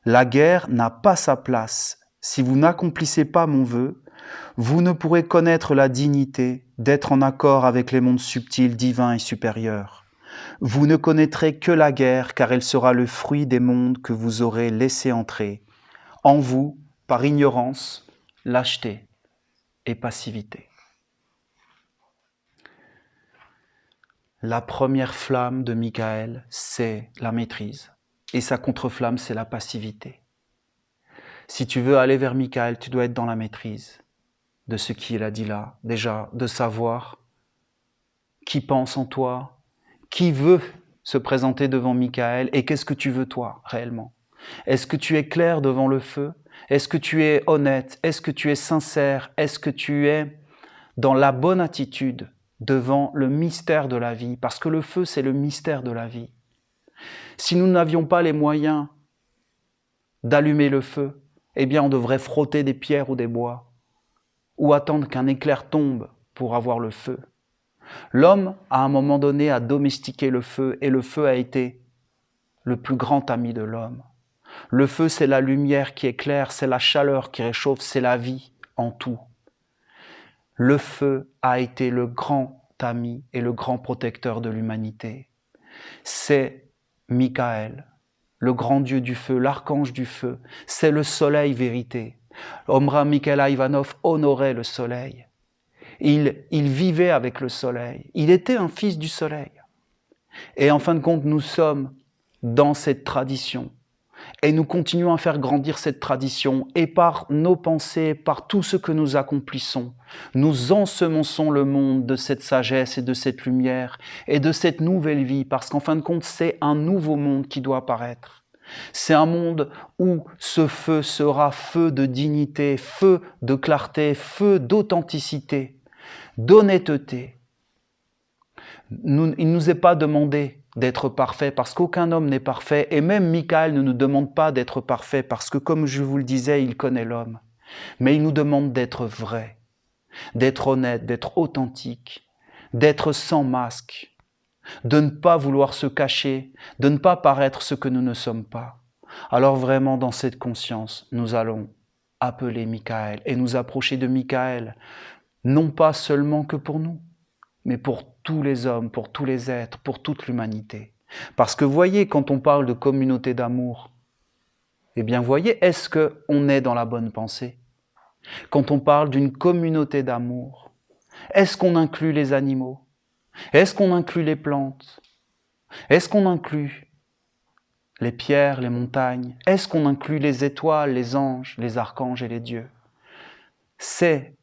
Speaker 1: La guerre n'a pas sa place. Si vous n'accomplissez pas mon vœu, vous ne pourrez connaître la dignité d'être en accord avec les mondes subtils, divins et supérieurs. Vous ne connaîtrez que la guerre, car elle sera le fruit des mondes que vous aurez laissé entrer, en vous, par ignorance, lâcheté et passivité. La première flamme de Michael, c'est la maîtrise, et sa contre-flamme, c'est la passivité. Si tu veux aller vers Michael, tu dois être dans la maîtrise de ce qu'il a dit là, déjà, de savoir qui pense en toi, qui veut se présenter devant Michael, et qu'est-ce que tu veux toi, réellement? Est-ce que tu es clair devant le feu? Est-ce que tu es honnête? Est-ce que tu es sincère? Est-ce que tu es dans la bonne attitude devant le mystère de la vie? Parce que le feu, c'est le mystère de la vie. Si nous n'avions pas les moyens d'allumer le feu, eh bien on devrait frotter des pierres ou des bois, ou attendre qu'un éclair tombe pour avoir le feu. L'homme, à un moment donné, a domestiqué le feu, et le feu a été le plus grand ami de l'homme. Le feu, c'est la lumière qui éclaire, c'est la chaleur qui réchauffe, c'est la vie en tout. Le feu a été le grand ami et le grand protecteur de l'humanité. C'est Michael, le grand Dieu du feu, l'archange du feu, c'est le soleil vérité. Omra Mikhail Ivanov honorait le soleil. Il vivait avec le soleil. Il était un fils du soleil. Et en fin de compte, nous sommes dans cette tradition Et nous continuons à faire grandir cette tradition et par nos pensées, par tout ce que nous accomplissons, nous ensemençons le monde de cette sagesse et de cette lumière et de cette nouvelle vie parce qu'en fin de compte, c'est un nouveau monde qui doit apparaître. C'est un monde où ce feu sera feu de dignité, feu de clarté, feu d'authenticité, d'honnêteté. Il ne nous est pas demandé d'être parfait parce qu'aucun homme n'est parfait et même Michael ne nous demande pas d'être parfait parce que comme je vous le disais, il connaît l'homme. Mais il nous demande d'être vrai, d'être honnête, d'être authentique, d'être sans masque, de ne pas vouloir se cacher, de ne pas paraître ce que nous ne sommes pas. Alors vraiment dans cette conscience, nous allons appeler Michael et nous approcher de Michael, non pas seulement que pour nous, mais pour tous les hommes, pour tous les êtres, pour toute l'humanité. Parce que voyez, quand on parle de communauté d'amour, eh bien voyez, est-ce qu'on est dans la bonne pensée? Quand on parle d'une communauté d'amour, est-ce qu'on inclut les animaux? Est-ce qu'on inclut les plantes? Est-ce qu'on inclut les pierres, les montagnes? Est-ce qu'on inclut les étoiles, les anges, les archanges et les dieux? C'est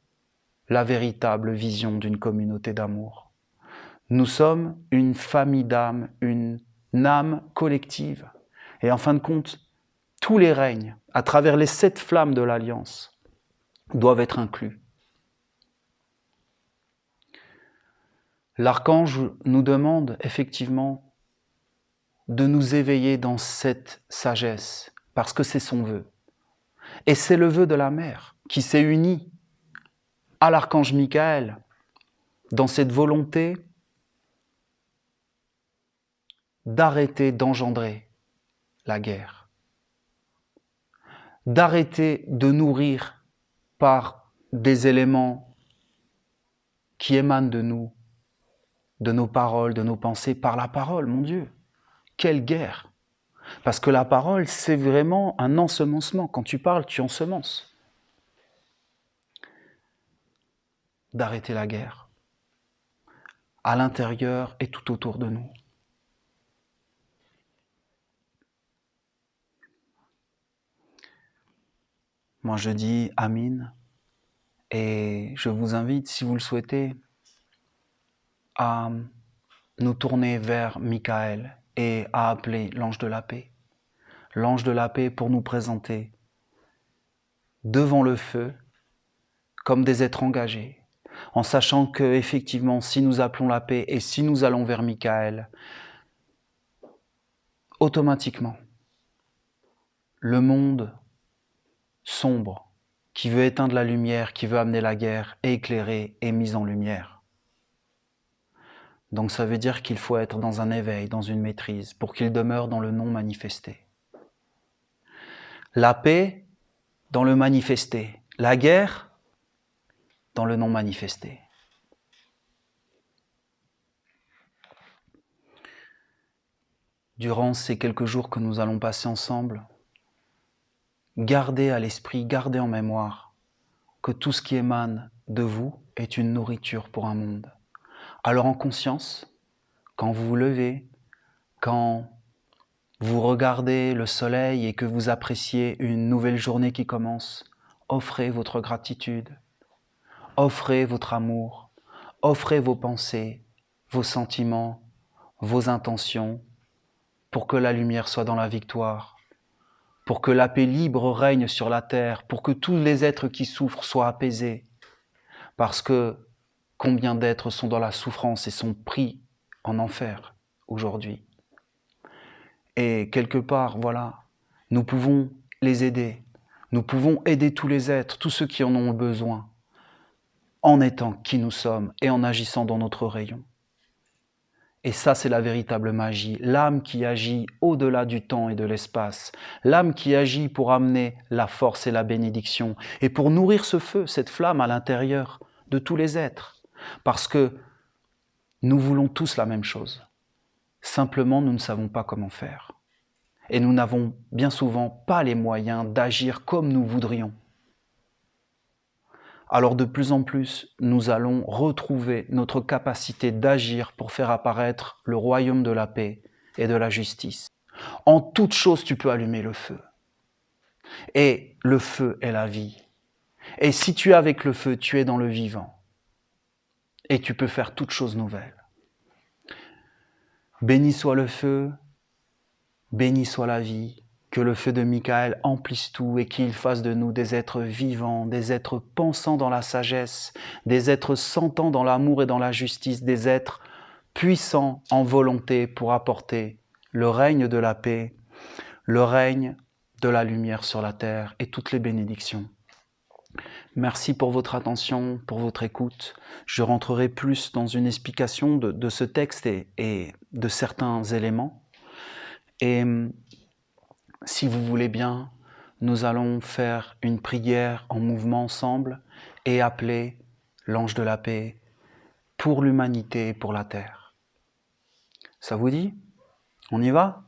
Speaker 1: la véritable vision d'une communauté d'amour. Nous sommes une famille d'âmes, une âme collective. Et en fin de compte, tous les règnes, à travers les 7 flammes de l'Alliance, doivent être inclus. L'archange nous demande effectivement de nous éveiller dans cette sagesse, parce que c'est son vœu. Et c'est le vœu de la mère qui s'est unie à l'archange Michael dans cette volonté d'arrêter d'engendrer la guerre, d'arrêter de nourrir par des éléments qui émanent de nous, de nos paroles, de nos pensées, par la parole, mon Dieu. Quelle guerre! Parce que la parole, c'est vraiment un ensemencement. Quand tu parles, tu ensemences. D'arrêter la guerre, à l'intérieur et tout autour de nous. Moi, je dis Amin, et je vous invite, si vous le souhaitez, à nous tourner vers Michael et à appeler l'ange de la paix. L'ange de la paix pour nous présenter devant le feu comme des êtres engagés, en sachant que effectivement, si nous appelons la paix et si nous allons vers Michael, automatiquement, le monde sombre qui veut éteindre la lumière, qui veut amener la guerre, est éclairé et mis en lumière. Donc ça veut dire qu'il faut être dans un éveil, dans une maîtrise, pour qu'il demeure dans le non manifesté. La paix dans le manifesté, la guerre dans le non manifesté. Durant ces quelques jours que nous allons passer ensemble, gardez à l'esprit, gardez en mémoire que tout ce qui émane de vous est une nourriture pour un monde. Alors en conscience, quand vous vous levez, quand vous regardez le soleil et que vous appréciez une nouvelle journée qui commence, offrez votre gratitude, offrez votre amour, offrez vos pensées, vos sentiments, vos intentions, pour que la lumière soit dans la victoire, pour que la paix libre règne sur la terre, pour que tous les êtres qui souffrent soient apaisés. Parce que combien d'êtres sont dans la souffrance et sont pris en enfer aujourd'hui. Et quelque part, voilà, nous pouvons les aider. Nous pouvons aider tous les êtres, tous ceux qui en ont besoin, en étant qui nous sommes et en agissant dans notre rayon. Et ça, c'est la véritable magie, l'âme qui agit au-delà du temps et de l'espace, l'âme qui agit pour amener la force et la bénédiction, et pour nourrir ce feu, cette flamme à l'intérieur de tous les êtres. Parce que nous voulons tous la même chose. Simplement, nous ne savons pas comment faire. Et nous n'avons bien souvent pas les moyens d'agir comme nous voudrions. Alors de plus en plus, nous allons retrouver notre capacité d'agir pour faire apparaître le royaume de la paix et de la justice. En toute chose, tu peux allumer le feu. Et le feu est la vie. Et si tu es avec le feu, tu es dans le vivant. Et tu peux faire toute chose nouvelle. Béni soit le feu, béni soit la vie, que le feu de Michael emplisse tout et qu'il fasse de nous des êtres vivants, des êtres pensant dans la sagesse, des êtres sentant dans l'amour et dans la justice, des êtres puissants en volonté pour apporter le règne de la paix, le règne de la lumière sur la terre et toutes les bénédictions. Merci pour votre attention, pour votre écoute. Je rentrerai plus dans une explication de ce texte et de certains éléments. Et si vous voulez bien, nous allons faire une prière en mouvement ensemble et appeler l'ange de la paix pour l'humanité et pour la terre. Ça vous dit? On y va?